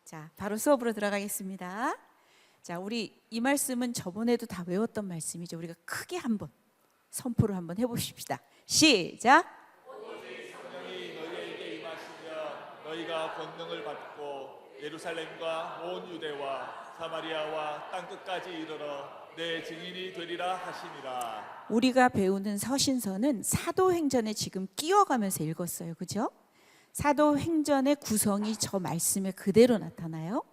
자, 바로 수업으로 들어가겠습니다. 자, 우리 이 말씀은 저번에도 다 외웠던 말씀이죠. 우리가 크게 한번 선포를 한번 해보십시다. 시작. 오직 성령이 너희에게 임하시며 너희가 권능을 받고 예루살렘과 온 유대와 사마리아와 땅 끝까지 이르러 내 증인이 되리라 하시니라. 우리가 배우는 서신서는 사도행전에 지금 끼워가면서 읽었어요. 그죠? 사도행전의 구성이 저 말씀에 그대로 나타나요.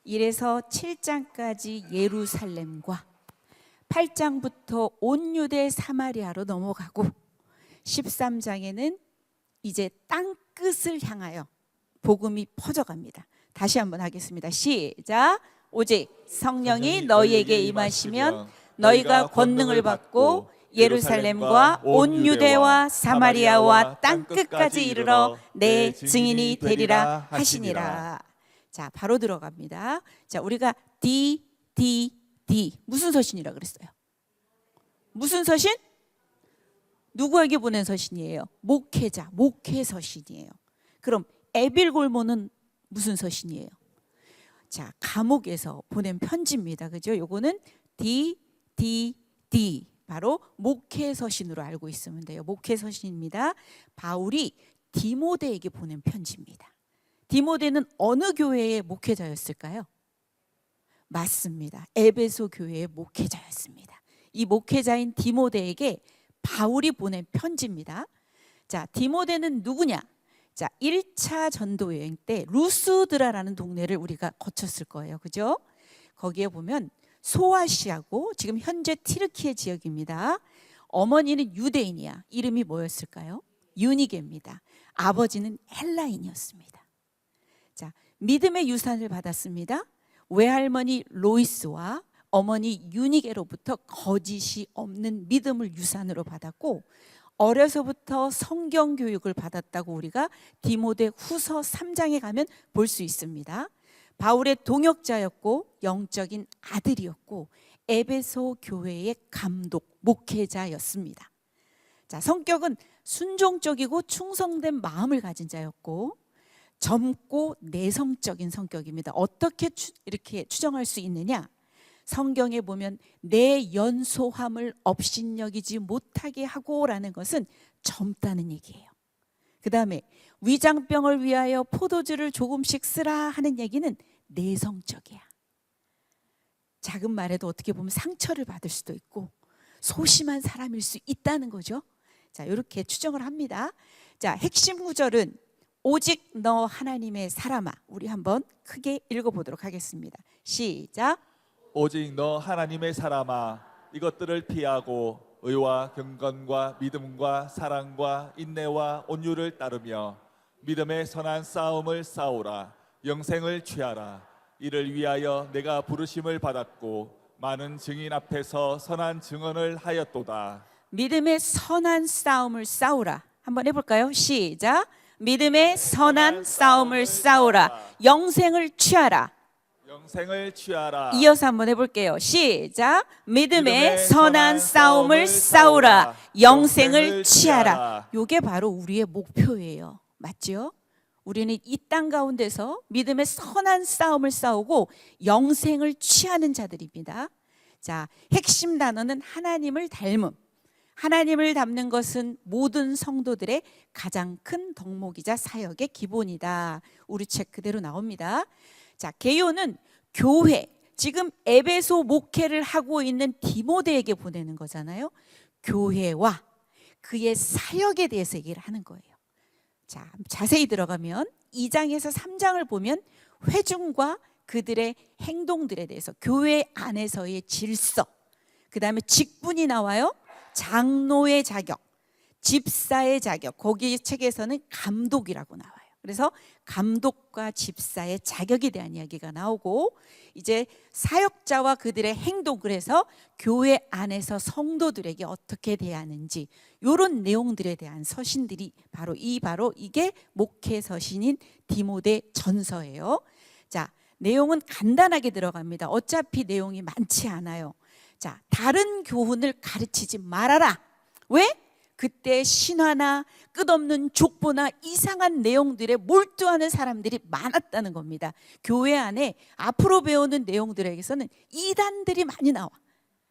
1에서 7장까지 예루살렘과 8장부터 온 유대 사마리아로 넘어가고 13장에는 이제 땅 끝을 향하여 복음이 퍼져갑니다. 다시 한번 하겠습니다. 시작. 오직 성령이 너희에게 임하시면 너희가 권능을 받고 예루살렘과 온 유대와 사마리아와 땅 끝까지 이르러 내 증인이 되리라 하시니라. 자, 바로 들어갑니다. 자, 우리가 D 무슨 서신이라 그랬어요? 무슨 서신? 누구에게 보낸 서신이에요? 목회자, 목회 서신이에요. 그럼 에빌골모는 무슨 서신이에요? 자, 감옥에서 보낸 편지입니다. 그죠? 요거는 D 바로 목회 서신으로 알고 있으면 돼요. 목회 서신입니다. 바울이 디모데에게 보낸 편지입니다. 디모데는 어느 교회의 목회자였을까요? 맞습니다. 에베소 교회의 목회자였습니다. 이 목회자인 디모데에게 바울이 보낸 편지입니다. 자, 디모데는 누구냐? 자, 1차 전도 여행 때 루스드라라는 동네를 우리가 거쳤을 거예요. 그죠? 거기에 보면 소아시아고 지금 현재 튀르키예 지역입니다. 어머니는 유대인이야. 이름이 뭐였을까요? 유니게입니다. 아버지는 헬라인이었습니다. 자, 믿음의 유산을 받았습니다. 외할머니 로이스와 어머니 유니게로부터 거짓이 없는 믿음을 유산으로 받았고 어려서부터 성경 교육을 받았다고 우리가 디모데 후서 3장에 가면 볼 수 있습니다. 바울의 동역자였고 영적인 아들이었고 에베소 교회의 감독, 목회자였습니다. 자, 성격은 순종적이고 충성된 마음을 가진 자였고 젊고 내성적인 성격입니다. 어떻게 이렇게 추정할 수 있느냐? 성경에 보면 내 연소함을 업신여기지 못하게 하고라는 것은 젊다는 얘기예요. 그 다음에 위장병을 위하여 포도주를 조금씩 쓰라 하는 얘기는 내성적이야. 작은 말에도 어떻게 보면 상처를 받을 수도 있고 소심한 사람일 수 있다는 거죠. 자, 이렇게 추정을 합니다. 자, 핵심 구절은 오직 너 하나님의 사람아. 우리 한번 크게 읽어보도록 하겠습니다. 시작. 오직 너 하나님의 사람아 이것들을 피하고 의와 경건과 믿음과 사랑과 인내와 온유를 따르며 믿음의 선한 싸움을 싸우라. 영생을 취하라. 이를 위하여 내가 부르심을 받았고 많은 증인 앞에서 선한 증언을 하였도다. 믿음의 선한 싸움을 싸우라. 한번 해볼까요? 시작. 믿음의 선한 싸움을 싸우라. 영생을 취하라. 영생을 취하라. 이어서 한번 해볼게요. 시작. 믿음의 선한 싸움을 싸우라. 영생을 취하라. 이게 바로 우리의 목표예요. 맞죠? 우리는 이 땅 가운데서 믿음의 선한 싸움을 싸우고 영생을 취하는 자들입니다. 자, 핵심 단어는 하나님을 닮음. 하나님을 닮는 것은 모든 성도들의 가장 큰 덕목이자 사역의 기본이다. 우리 책 그대로 나옵니다. 자, 개요는 교회, 지금 에베소 목회를 하고 있는 디모데에게 보내는 거잖아요. 교회와 그의 사역에 대해서 얘기를 하는 거예요. 자, 자세히 들어가면 2장에서 3장을 보면 회중과 그들의 행동들에 대해서 교회 안에서의 질서, 그 다음에 직분이 나와요. 장로의 자격, 집사의 자격, 거기 책에서는 감독이라고 나와요. 그래서 감독과 집사의 자격에 대한 이야기가 나오고 이제 사역자와 그들의 행동, 그래서 교회 안에서 성도들에게 어떻게 대하는지 이런 내용들에 대한 서신들이 바로 이게 목회 서신인 디모데 전서예요. 자, 내용은 간단하게 들어갑니다. 어차피 내용이 많지 않아요. 자, 다른 교훈을 가르치지 말아라. 왜? 그때 신화나 끝없는 족보나 이상한 내용들에 몰두하는 사람들이 많았다는 겁니다. 교회 안에 앞으로 배우는 내용들에게서는 이단들이 많이 나와.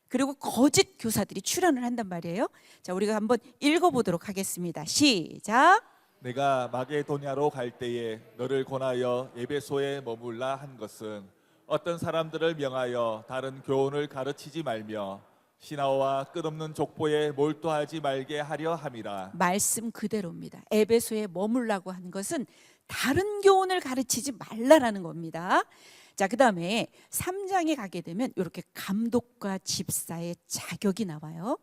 그리고 거짓 교사들이 출연을 한단 말이에요. 자, 우리가 한번 읽어보도록 하겠습니다. 시작. 내가 마게도냐로 갈 때에 너를 권하여 에베소에 머물라 한 것은 어떤 사람들을 명하여 다른 교훈을 가르치지 말며 신하와 끝없는 족보에 몰두하지 말게 하려 함이라. 말씀 그대로입니다. 에베소에 머물라고 하는 것은 다른 교훈을 가르치지 말라라는 겁니다. 자, 그 다음에 3장에 가게 되면 이렇게 감독과 집사의 자격이 나와요.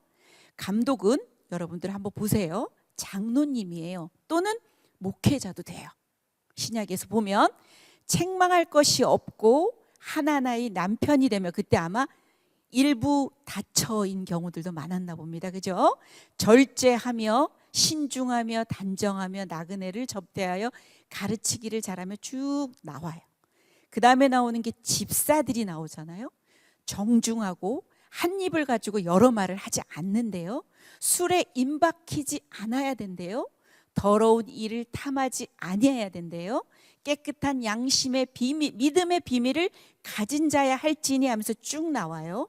감독은 여러분들 한번 보세요. 장로님이에요. 또는 목회자도 돼요. 신약에서 보면 책망할 것이 없고 하나하나의 남편이 되면 그때 아마 일부 다처인 경우들도 많았나 봅니다. 그죠? 절제하며 신중하며 단정하며 나그네를 접대하여 가르치기를 잘하며 쭉 나와요. 그 다음에 나오는 게 집사들이 나오잖아요. 정중하고 한 입을 가지고 여러 말을 하지 않는데요. 술에 임박히지 않아야 된대요. 더러운 일을 탐하지 아니해야 된대요. 깨끗한 양심의 비밀, 믿음의 비밀을 가진 자야 할지니 하면서 쭉 나와요.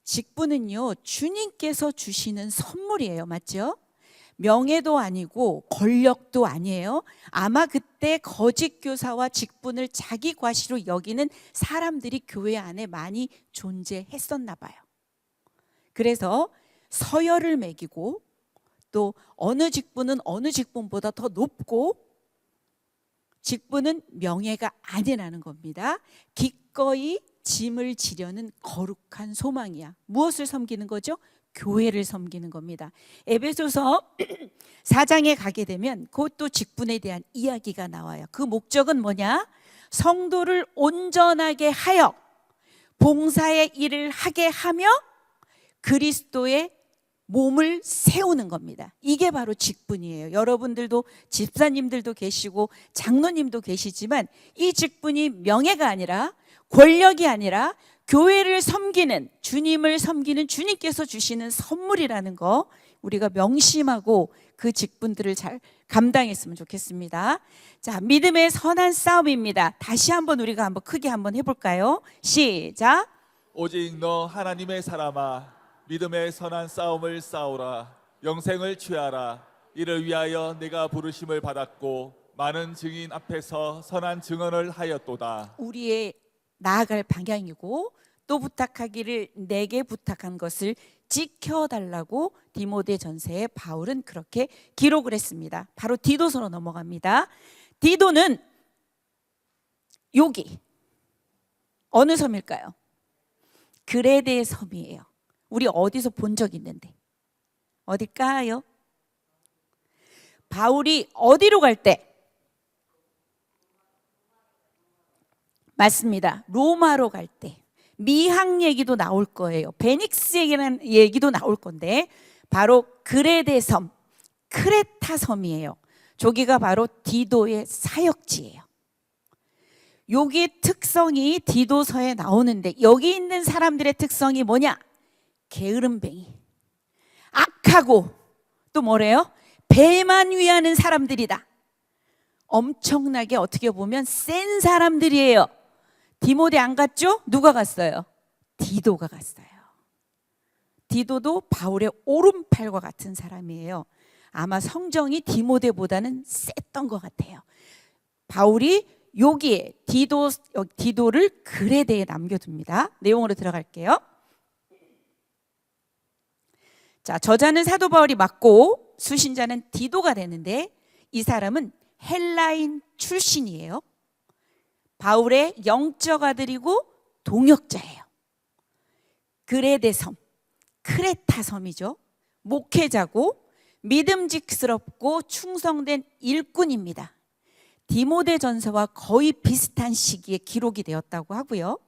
직분은요, 주님께서 주시는 선물이에요. 맞죠? 명예도 아니고 권력도 아니에요. 아마 그때 거짓 교사와 직분을 자기 과시로 여기는 사람들이 교회 안에 많이 존재했었나 봐요. 그래서 서열을 매기고 또 어느 직분은 어느 직분보다 더 높고 직분은 명예가 아니라는 겁니다. 기꺼이 짐을 지려는 거룩한 소망이야. 무엇을 섬기는 거죠? 교회를 섬기는 겁니다. 에베소서 4장에 가게 되면 그것도 직분에 대한 이야기가 나와요. 그 목적은 뭐냐? 성도를 온전하게 하여 봉사의 일을 하게 하며 그리스도의 몸을 세우는 겁니다. 이게 바로 직분이에요. 여러분들도 집사님들도 계시고 장로님도 계시지만 이 직분이 명예가 아니라 권력이 아니라 교회를 섬기는, 주님을 섬기는 주님께서 주시는 선물이라는 거 우리가 명심하고 그 직분들을 잘 감당했으면 좋겠습니다. 자, 믿음의 선한 싸움입니다. 다시 한번 우리가 한번 크게 한번 해볼까요? 시작. 오직 너 하나님의 사람아 믿음의 선한 싸움을 싸우라. 영생을 취하라. 이를 위하여 내가 부르심을 받았고 많은 증인 앞에서 선한 증언을 하였도다. 우리의 나아갈 방향이고 또 부탁하기를 내게 부탁한 것을 지켜달라고 디모데전서에 바울은 그렇게 기록을 했습니다. 바로 디도서로 넘어갑니다. 디도는 여기 어느 섬일까요? 그레데 섬이에요. 우리 어디서 본 적 있는데 어딜까요? 바울이 어디로 갈 때? 맞습니다. 로마로 갈 때. 미학 얘기도 나올 거예요. 베닉스 얘기도 나올 건데 바로 그레데 섬, 크레타 섬이에요. 저기가 바로 디도의 사역지예요. 여기 특성이 디도서에 나오는데 여기 있는 사람들의 특성이 뭐냐? 게으름뱅이, 악하고 또 뭐래요? 배만 위하는 사람들이다. 엄청나게 어떻게 보면 센 사람들이에요. 디모데 안 갔죠? 누가 갔어요? 디도가 갔어요. 디도도 바울의 오른팔과 같은 사람이에요. 아마 성정이 디모데보다는 셌던 것 같아요. 바울이 여기에 디도를 그레데에 남겨둡니다. 내용으로 들어갈게요. 자, 저자는 사도 바울이 맞고 수신자는 디도가 되는데 이 사람은 헬라인 출신이에요. 바울의 영적 아들이고 동역자예요. 그레데 섬, 크레타 섬이죠. 목회자고 믿음직스럽고 충성된 일꾼입니다. 디모데전서와 거의 비슷한 시기에 기록이 되었다고 하고요.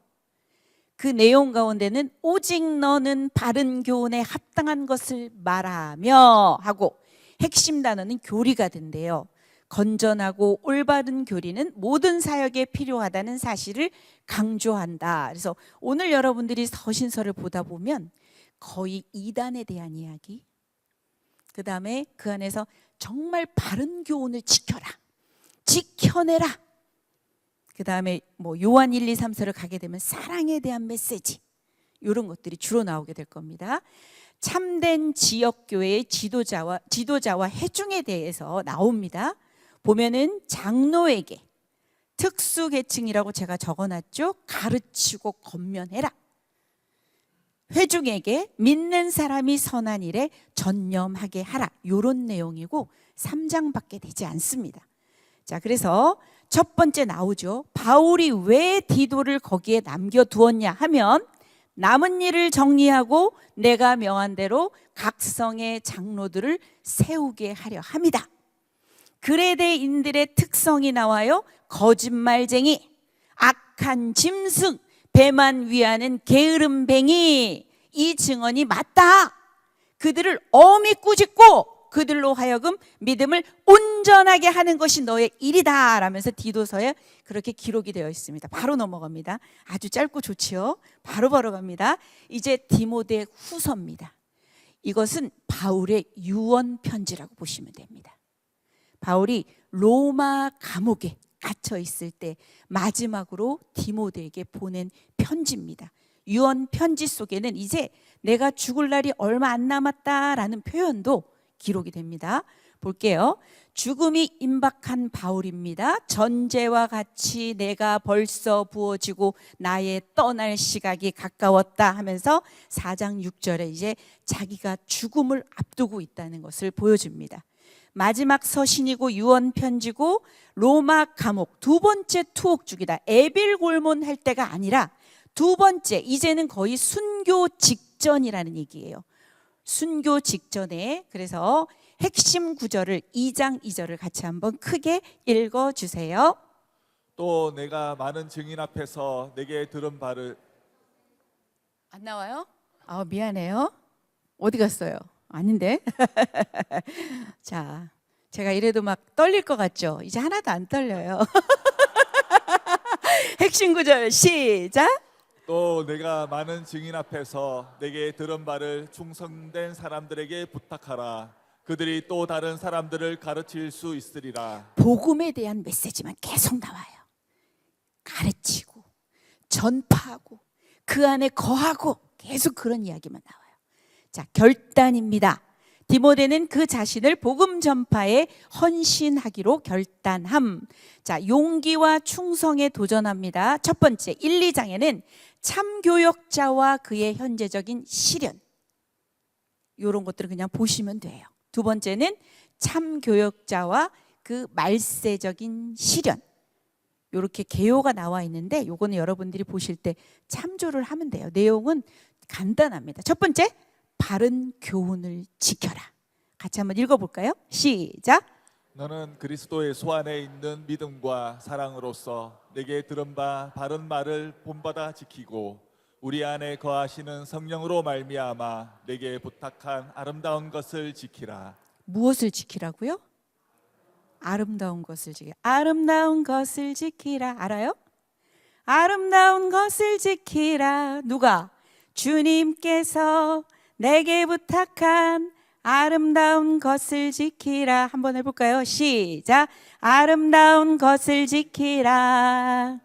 그 내용 가운데는 오직 너는 바른 교훈에 합당한 것을 말하며 하고 핵심 단어는 교리가 된대요. 건전하고 올바른 교리는 모든 사역에 필요하다는 사실을 강조한다. 그래서 오늘 여러분들이 서신서를 보다 보면 거의 이단에 대한 이야기, 그 다음에 그 안에서 정말 바른 교훈을 지켜라, 지켜내라. 그 다음에 뭐 요한 1, 2, 3서를 가게 되면 사랑에 대한 메시지, 이런 것들이 주로 나오게 될 겁니다. 참된 지역교회의 지도자와 회중에 대해서 나옵니다. 보면은 장로에게, 특수계층이라고 제가 적어놨죠. 가르치고 권면해라. 회중에게 믿는 사람이 선한 일에 전념하게 하라. 이런 내용이고 3장밖에 되지 않습니다. 자, 그래서 첫 번째 나오죠. 바울이 왜 디도를 거기에 남겨두었냐 하면 남은 일을 정리하고 내가 명한 대로 각 성의 장로들을 세우게 하려 합니다. 그레데인들의 특성이 나와요. 거짓말쟁이, 악한 짐승, 배만 위하는 게으름뱅이. 이 증언이 맞다. 그들을 엄히 꾸짖고 그들로 하여금 믿음을 온전하게 하는 것이 너의 일이다 라면서 디도서에 그렇게 기록이 되어 있습니다. 바로 넘어갑니다. 아주 짧고 좋지요. 바로 갑니다. 이제 디모데 후서입니다. 이것은 바울의 유언 편지라고 보시면 됩니다. 바울이 로마 감옥에 갇혀 있을 때 마지막으로 디모데에게 보낸 편지입니다. 유언 편지 속에는 이제 내가 죽을 날이 얼마 안 남았다라는 표현도 기록이 됩니다. 볼게요. 죽음이 임박한 바울입니다. 전제와 같이 내가 벌써 부어지고 나의 떠날 시각이 가까웠다 하면서 4장 6절에 이제 자기가 죽음을 앞두고 있다는 것을 보여줍니다. 마지막 서신이고 유언 편지고 로마 감옥 두 번째 투옥 중이다. 에빌골몬 할 때가 아니라 두 번째, 이제는 거의 순교 직전이라는 얘기예요. 순교 직전에. 그래서 핵심 구절을 2장 2절을 같이 한번 크게 읽어주세요. 또 내가 많은 증인 앞에서 내게 들은 바를. 안 나와요? 미안해요. 어디 갔어요? 아닌데. 자, 제가 이래도 막 떨릴 것 같죠? 이제 하나도 안 떨려요. 핵심 구절 시작. 또 내가 많은 증인 앞에서 내게 들은 바를 충성된 사람들에게 부탁하라. 그들이 또 다른 사람들을 가르칠 수 있으리라. 복음에 대한 메시지만 계속 나와요. 가르치고 전파하고 그 안에 거하고 계속 그런 이야기만 나와요. 자, 결단입니다. 디모데는 그 자신을 복음 전파에 헌신하기로 결단함. 자, 용기와 충성에 도전합니다. 첫 번째 1, 2장에는 참교역자와 그의 현재적인 시련, 이런 것들을 그냥 보시면 돼요. 두 번째는 참교역자와 그 말세적인 시련, 이렇게 개요가 나와 있는데 요거는 여러분들이 보실 때 참조를 하면 돼요. 내용은 간단합니다. 첫 번째, 바른 교훈을 지켜라. 같이 한번 읽어볼까요? 시작. 너는 그리스도의 소 안에 있는 믿음과 사랑으로서 내게 들은 바 바른 말을 본받아 지키고 우리 안에 거하시는 성령으로 말미암아 내게 부탁한 아름다운 것을 지키라. 무엇을 지키라고요? 아름다운 것을 지키라. 아름다운 것을 지키라. 알아요? 아름다운 것을 지키라. 누가? 주님께서 내게 부탁한 아름다운 것을 지키라. 한번 해볼까요? 시작. 아름다운 것을 지키라.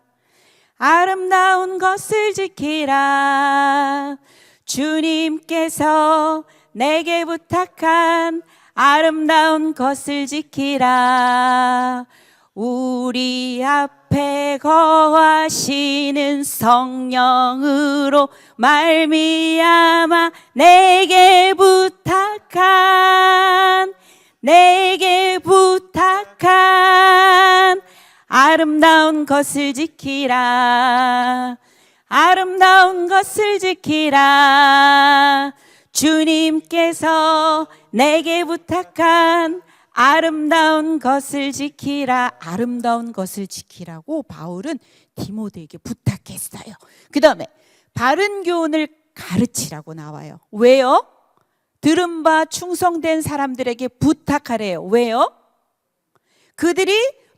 아름다운 것을 지키라. 주님께서 내게 부탁한 아름다운 것을 지키라. 우리 앞에 거하시는 성령으로 말미암아 내게 부탁한 아름다운 것을 지키라. 아름다운 것을 지키라. 주님께서 내게 부탁한 아름다운 것을 지키라. 아름다운 것을 지키라고 바울은 디모데에게 부탁했어요. 그 다음에 바른 교훈을 가르치라고 나와요. 왜요? 들은 바 충성된 사람들에게 부탁하래요. 왜요? 그들이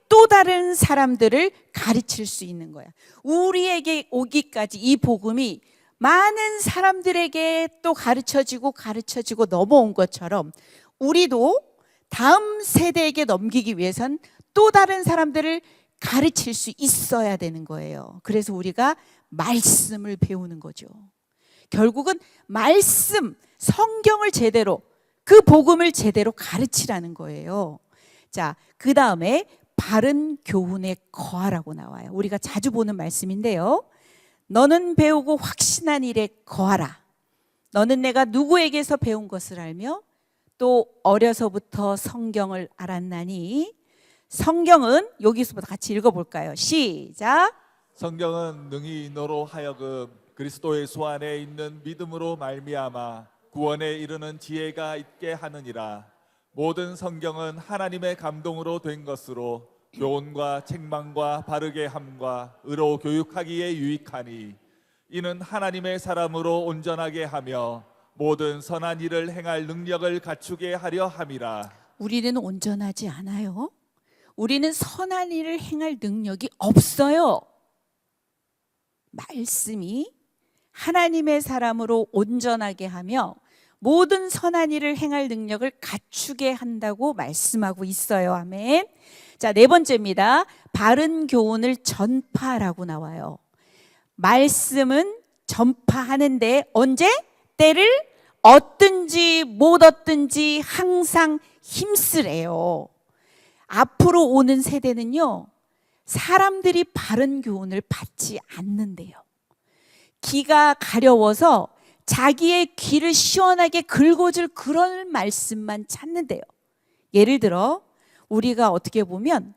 또 다른 사람들을 가르칠 수 있는 거야. 우리에게 오기까지 이 복음이 많은 사람들에게 또 가르쳐지고 넘어온 것처럼 우리도 다음 세대에게 넘기기 위해선 또 다른 사람들을 가르칠 수 있어야 되는 거예요. 그래서 우리가 말씀을 배우는 거죠. 결국은 말씀, 성경을 제대로, 그 복음을 제대로 가르치라는 거예요. 자, 그 다음에 바른 교훈에 거하라고 나와요. 우리가 자주 보는 말씀인데요. 너는 배우고 확신한 일에 거하라. 너는 내가 누구에게서 배운 것을 알며 또 어려서부터 성경을 알았나니. 성경은 여기서부터 같이 읽어볼까요? 시작. 성경은 능히 너로 하여금 그리스도 예수 안에 있는 믿음으로 말미암아 구원에 이르는 지혜가 있게 하느니라. 모든 성경은 하나님의 감동으로 된 것으로 교훈과 책망과 바르게 함과 의로 교육하기에 유익하니 이는 하나님의 사람으로 온전하게 하며 모든 선한 일을 행할 능력을 갖추게 하려 함이라. 우리는 온전하지 않아요. 우리는 선한 일을 행할 능력이 없어요. 말씀이 하나님의 사람으로 온전하게 하며 모든 선한 일을 행할 능력을 갖추게 한다고 말씀하고 있어요. 아멘. 자, 네 번째입니다. 바른 교훈을 전파하라고 나와요. 말씀은 전파하는데 언제? 때를 얻든지 못 얻든지 항상 힘쓰래요. 앞으로 오는 세대는요, 사람들이 바른 교훈을 받지 않는데요. 귀가 가려워서 자기의 귀를 시원하게 긁어줄 그런 말씀만 찾는데요. 예를 들어 우리가 어떻게 보면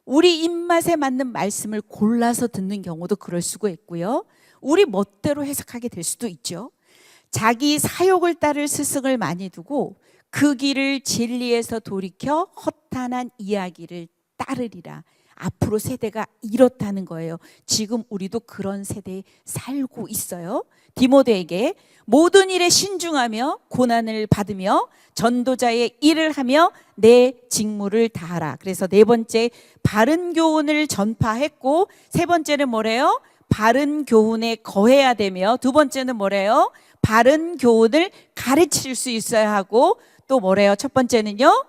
우리 입맛에 맞는 말씀을 골라서 듣는 경우도 그럴 수가 있고요. 우리 멋대로 해석하게 될 수도 있죠. 자기 사욕을 따를 스승을 많이 두고 그 길을 진리에서 돌이켜 허탄한 이야기를 따르리라. 앞으로 세대가 이렇다는 거예요. 지금 우리도 그런 세대에 살고 있어요. 디모데에게 모든 일에 신중하며 고난을 받으며 전도자의 일을 하며 내 직무를 다하라. 그래서 네 번째 바른 교훈을 전파했고, 세 번째는 뭐래요? 바른 교훈에 거해야 되며, 두 번째는 뭐래요? 바른 교훈을 가르칠 수 있어야 하고, 또 뭐래요? 첫 번째는요,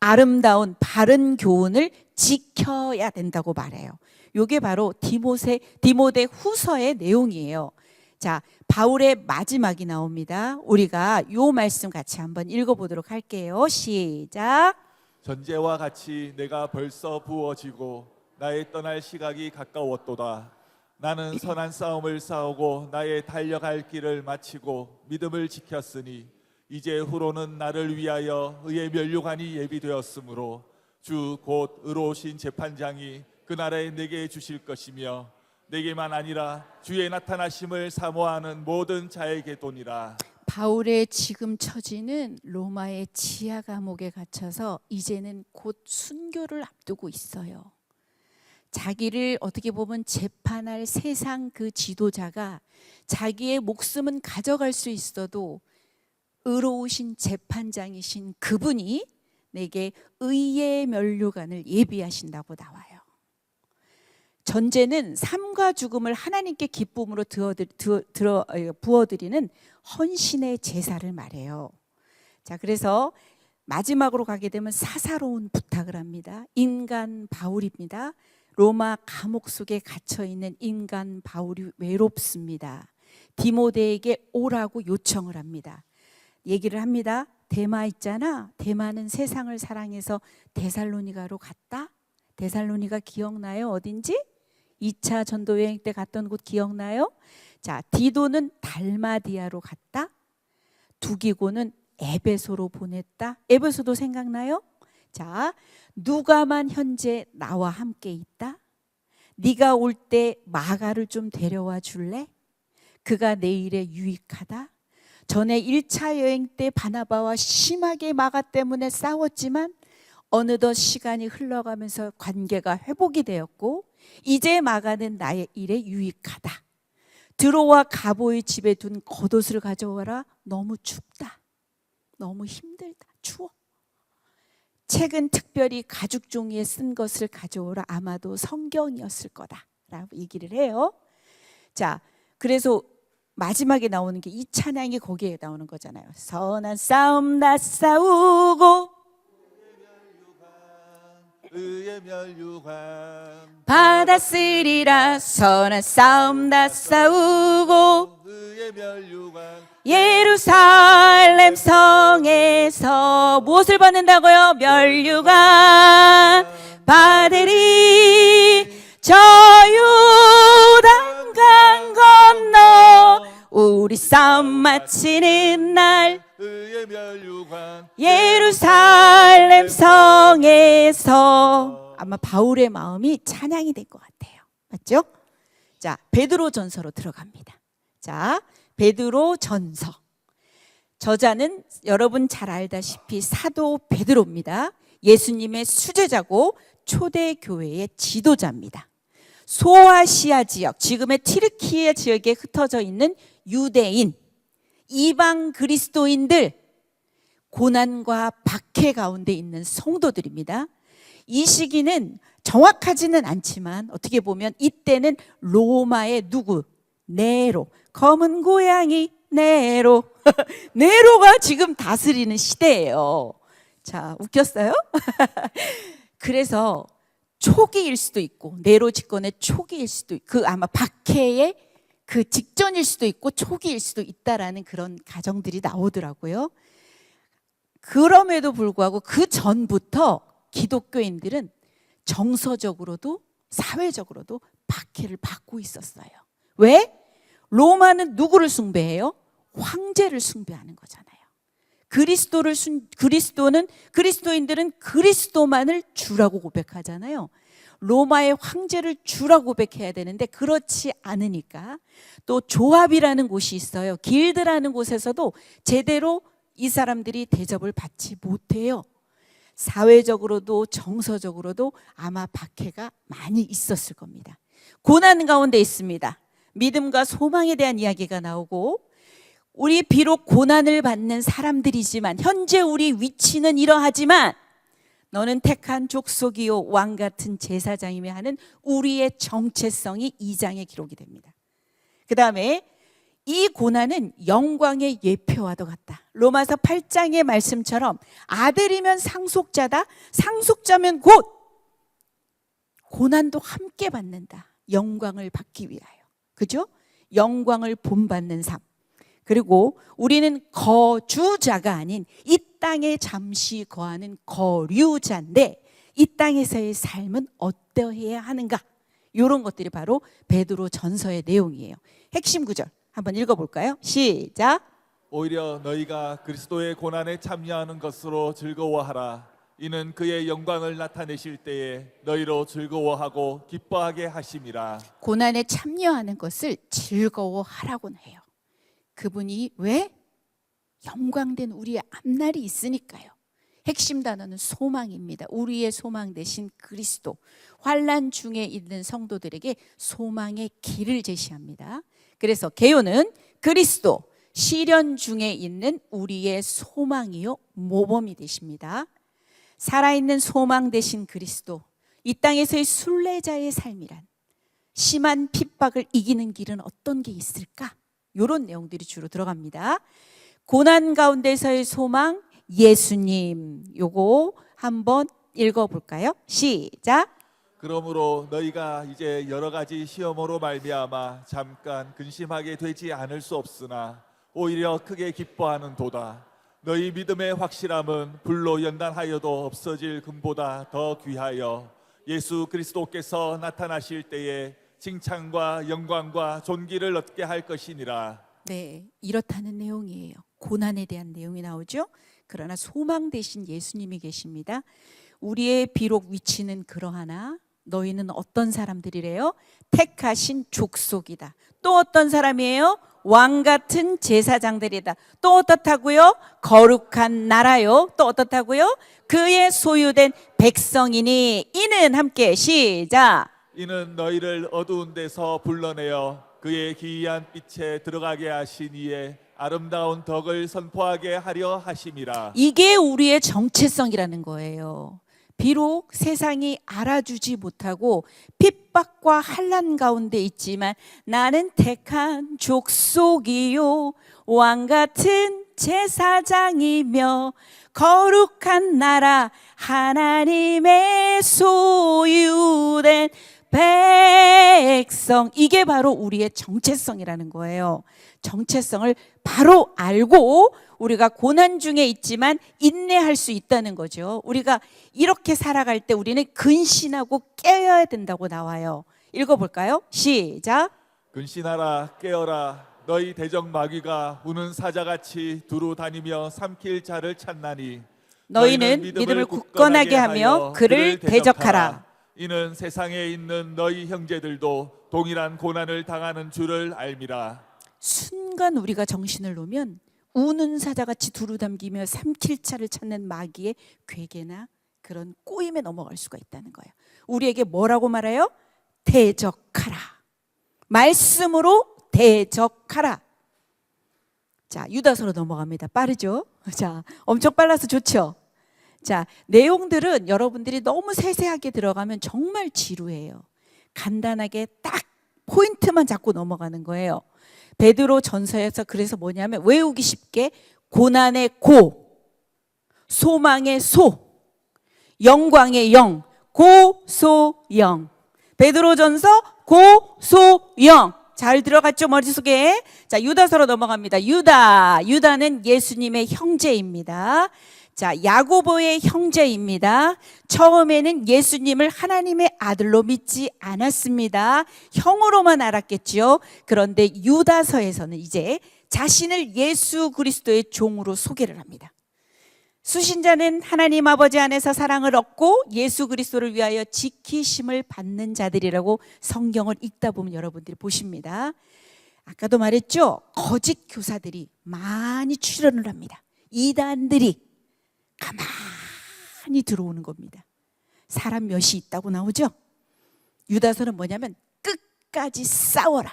아름다운 바른 교훈을 지켜야 된다고 말해요. 이게 바로 디모데 후서의 내용이에요. 자, 바울의 마지막이 나옵니다. 우리가 이 말씀 같이 한번 읽어보도록 할게요. 시작. 전제와 같이 내가 벌써 부어지고 나의 떠날 시각이 가까웠도다. 나는 선한 싸움을 싸우고 나의 달려갈 길을 마치고 믿음을 지켰으니 이제 후로는 나를 위하여 의의 면류관이 예비되었으므로 주 곧 의로우신 재판장이 그날에 내게 주실 것이며 내게만 아니라 주의 나타나심을 사모하는 모든 자에게 도니라. 바울의 지금 처지는 로마의 지하 감옥에 갇혀서 이제는 곧 순교를 앞두고 있어요. 자기를 어떻게 보면 재판할 세상 그 지도자가 자기의 목숨은 가져갈 수 있어도 의로우신 재판장이신 그분이 내게 의의 면류관을 예비하신다고 나와요. 전제는 삶과 죽음을 하나님께 기쁨으로 부어드리는 헌신의 제사를 말해요. 자, 그래서 마지막으로 가게 되면 사사로운 부탁을 합니다. 인간 바울입니다. 로마 감옥 속에 갇혀 있는 인간 바울이 외롭습니다. 디모데에게 오라고 요청을 합니다. 얘기를 합니다. 데마 있잖아. 데마는 세상을 사랑해서 데살로니가로 갔다. 데살로니가 기억나요? 어딘지? 2차 전도 여행 때 갔던 곳 기억나요? 자, 디도는 달마디아로 갔다. 두기고는 에베소로 보냈다. 에베소도 생각나요? 자, 누가만 현재 나와 함께 있다. 네가 올 때 마가를 좀 데려와 줄래? 그가 내 일에 유익하다. 전에 1차 여행 때 바나바와 심하게 마가 때문에 싸웠지만 어느덧 시간이 흘러가면서 관계가 회복이 되었고 이제 마가는 나의 일에 유익하다. 드로와 가보의 집에 둔 겉옷을 가져와라. 너무 춥다. 너무 힘들다. 추워. 책은 특별히 가죽 종이에 쓴 것을 가져오라. 아마도 성경이었을 거다 라고 얘기를 해요. 자, 그래서 마지막에 나오는 게 이 찬양이 거기에 나오는 거잖아요. 선한 싸움 다 싸우고 의의 멸류관 받았으리라. 선한 싸움 다 싸우고 의의 멸류관 예루살렘 성에서 무엇을 받는다고요? 멸류관 받으리. 저 요단강 건너 우리 싸움 마치는 날 의의 멸류관 예루살렘 성에서. 아마 바울의 마음이 찬양이 될 것 같아요. 맞죠? 자, 베드로전서로 들어갑니다. 자, 베드로전서. 저자는 여러분 잘 알다시피 사도 베드로입니다. 예수님의 수제자고 초대 교회의 지도자입니다. 소아시아 지역, 지금의 튀르키예 지역에 흩어져 있는 유대인, 이방 그리스도인들, 고난과 박해 가운데 있는 성도들입니다. 이 시기는 정확하지는 않지만 어떻게 보면 이때는 로마의 누구? 네로, 검은 고양이 네로. 네로가 지금 다스리는 시대예요. 자, 웃겼어요? 그래서 초기일 수도 있고, 네로 집권의 초기일 수도 있고, 그 아마 박해의 그 직전일 수도 있고 초기일 수도 있다라는 그런 가정들이 나오더라고요. 그럼에도 불구하고 그 전부터 기독교인들은 정서적으로도 사회적으로도 박해를 받고 있었어요. 왜? 로마는 누구를 숭배해요? 황제를 숭배하는 거잖아요. 그리스도인들은 그리스도만을 주라고 고백하잖아요. 로마의 황제를 주라고 고백해야 되는데 그렇지 않으니까 또 조합이라는 곳이 있어요. 길드라는 곳에서도 제대로 이 사람들이 대접을 받지 못해요. 사회적으로도 정서적으로도 아마 박해가 많이 있었을 겁니다. 고난 가운데 있습니다. 믿음과 소망에 대한 이야기가 나오고, 우리 비록 고난을 받는 사람들이지만 현재 우리 위치는 이러하지만 너는 택한 족속이요 왕 같은 제사장이며 하는 우리의 정체성이 2장에 기록이 됩니다. 그 다음에 이 고난은 영광의 예표와도 같다. 로마서 8장의 말씀처럼 아들이면 상속자다. 상속자면 곧 고난도 함께 받는다. 영광을 받기 위하여. 그죠? 영광을 본받는 삶. 그리고 우리는 거주자가 아닌 이 땅에 잠시 거하는 거류자인데 이 땅에서의 삶은 어떠해야 하는가? 이런 것들이 바로 베드로 전서의 내용이에요. 핵심 구절 한번 읽어볼까요? 시작. 오히려 너희가 그리스도의 고난에 참여하는 것으로 즐거워하라. 이는 그의 영광을 나타내실 때에 너희로 즐거워하고 기뻐하게 하심이라. 고난에 참여하는 것을 즐거워하라고는 해요. 그분이 왜? 영광된 우리의 앞날이 있으니까요. 핵심 단어는 소망입니다. 우리의 소망 대신 그리스도. 환난 중에 있는 성도들에게 소망의 길을 제시합니다. 그래서 개요는 그리스도, 시련 중에 있는 우리의 소망이요 모범이 되십니다. 살아있는 소망 대신 그리스도, 이 땅에서의 순례자의 삶이란 심한 핍박을 이기는 길은 어떤 게 있을까? 이런 내용들이 주로 들어갑니다. 고난 가운데서의 소망, 예수님. 요거 한번 읽어볼까요? 시작. 그러므로 너희가 이제 여러 가지 시험으로 말미암아 잠깐 근심하게 되지 않을 수 없으나 오히려 크게 기뻐하는 도다. 너희 믿음의 확실함은 불로 연단하여도 없어질 금보다 더 귀하여 예수 그리스도께서 나타나실 때에 칭찬과 영광과 존귀를 얻게 할 것이니라. 네, 이렇다는 내용이에요. 고난에 대한 내용이 나오죠. 그러나 소망 대신 예수님이 계십니다. 우리의 비록 위치는 그러하나 너희는 어떤 사람들이래요? 택하신 족속이다. 또 어떤 사람이에요? 왕 같은 제사장들이다. 또 어떻다고요? 거룩한 나라요. 또 어떻다고요? 그의 소유된 백성이니. 이는 함께 시작. 이는 너희를 어두운 데서 불러내어 그의 기이한 빛에 들어가게 하신 이에 아름다운 덕을 선포하게 하려 하심이라. 이게 우리의 정체성이라는 거예요. 비록 세상이 알아주지 못하고 핍박과 환난 가운데 있지만 나는 택한 족속이요 왕 같은 제사장이며 거룩한 나라 하나님의 소유된 백성. 이게 바로 우리의 정체성이라는 거예요. 정체성을 바로 알고 우리가 고난 중에 있지만 인내할 수 있다는 거죠. 우리가 이렇게 살아갈 때 우리는 근신하고 깨어야 된다고 나와요. 읽어볼까요? 시작. 근신하라 깨어라 너희 대적 마귀가 우는 사자같이 두루 다니며 삼킬 자를 찾나니 너희는 믿음을 굳건하게 하며 그를 대적하라. 이는 세상에 있는 너희 형제들도 동일한 고난을 당하는 줄을 알미라. 순간 우리가 정신을 놓으면 우는 사자같이 두루담기며 삼킬 자를 찾는 마귀의 괴계나 그런 꼬임에 넘어갈 수가 있다는 거예요. 우리에게 뭐라고 말해요? 대적하라. 말씀으로 대적하라. 자, 유다서로 넘어갑니다. 빠르죠? 자, 엄청 빨라서 좋죠? 자, 내용들은 여러분들이 너무 세세하게 들어가면 정말 지루해요. 간단하게 딱 포인트만 잡고 넘어가는 거예요. 베드로 전서에서 그래서 뭐냐면 외우기 쉽게 고난의 고, 소망의 소, 영광의 영, 고소영. 베드로 전서 고소영. 잘 들어갔죠? 머릿속에. 자, 유다서로 넘어갑니다. 유다는 예수님의 형제입니다. 자, 야고보의 형제입니다. 처음에는 예수님을 하나님의 아들로 믿지 않았습니다. 형으로만 알았겠죠. 그런데 유다서에서는 이제 자신을 예수 그리스도의 종으로 소개를 합니다. 수신자는 하나님 아버지 안에서 사랑을 얻고 예수 그리스도를 위하여 지키심을 받는 자들이라고 성경을 읽다 보면 여러분들이 보십니다. 아까도 말했죠. 거짓 교사들이 많이 출현을 합니다. 이단들이 가만히 들어오는 겁니다. 사람 몇이 있다고 나오죠. 유다서는 뭐냐면 끝까지 싸워라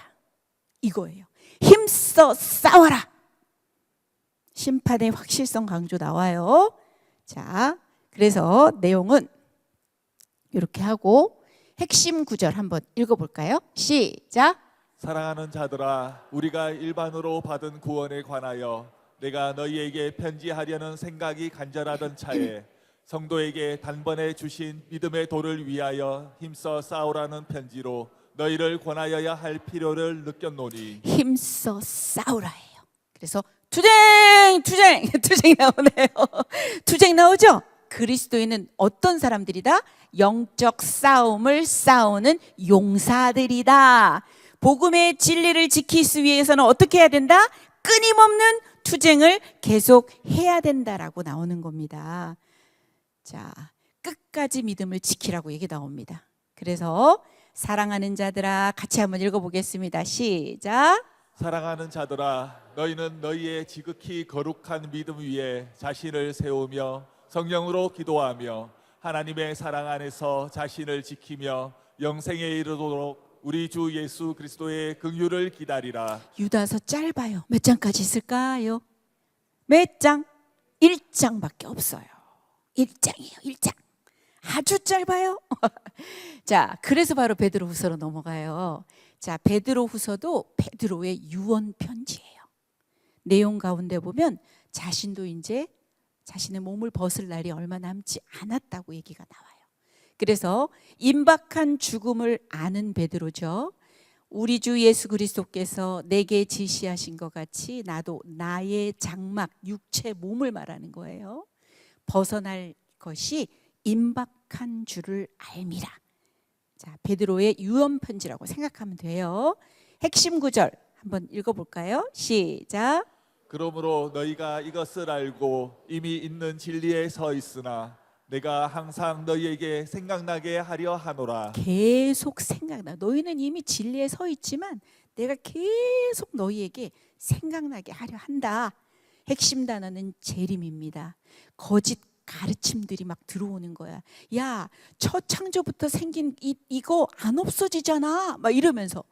이거예요. 힘써 싸워라. 심판의 확실성 강조 나와요. 자, 그래서 내용은 이렇게 하고 핵심 구절 한번 읽어볼까요? 시작. 사랑하는 자들아 우리가 일반으로 받은 구원에 관하여 내가 너희에게 편지하려는 생각이 간절하던 차에 성도에게 단번에 주신 믿음의 도를 위하여 힘써 싸우라는 편지로 너희를 권하여야 할 필요를 느꼈노니. 힘써 싸우라예요. 그래서 투쟁 나오네요. 투쟁 나오죠? 그리스도인은 어떤 사람들이다? 영적 싸움을 싸우는 용사들이다. 복음의 진리를 지키기 위해서는 어떻게 해야 된다? 끊임없는 투쟁을 계속 해야 된다라고 나오는 겁니다. 자, 끝까지 믿음을 지키라고 얘기 나옵니다. 그래서 사랑하는 자들아 같이 한번 읽어보겠습니다. 시작. 사랑하는 자들아 너희는 너희의 지극히 거룩한 믿음 위에 자신을 세우며 성령으로 기도하며 하나님의 사랑 안에서 자신을 지키며 영생에 이르도록 우리 주 예수 그리스도의 긍휼을 기다리라. 유다서 짧아요. 몇 장까지 있을까요? 몇 장? 1장밖에 없어요. 1장이에요. 1장. 아주 짧아요. 자, 그래서 바로 베드로후서로 넘어가요. 자, 베드로후서도 베드로의 유언 편지예요. 내용 가운데 보면 자신도 이제 자신의 몸을 벗을 날이 얼마 남지 않았다고 얘기가 나와요. 그래서 임박한 죽음을 아는 베드로죠. 우리 주 예수 그리스도께서 내게 지시하신 것 같이 나도 나의 장막, 육체, 몸을 말하는 거예요. 벗어날 것이 임박한 줄을 알미라. 자, 베드로의 유언 편지라고 생각하면 돼요. 핵심 구절 한번 읽어볼까요? 시작. 그러므로 너희가 이것을 알고 이미 있는 진리에 서 있으나 내가 항상 너희에게 생각나게 하려 하노라. 계속 생각나. 너희는 이미 진리에 서 있지만 내가 계속 너희에게 생각나게 하려 한다. 핵심 단어는 재림입니다. 거짓 가르침들이 막 들어오는 거야. 야, 첫 창조부터 생긴 이거 안 없어지잖아. 막 이러면서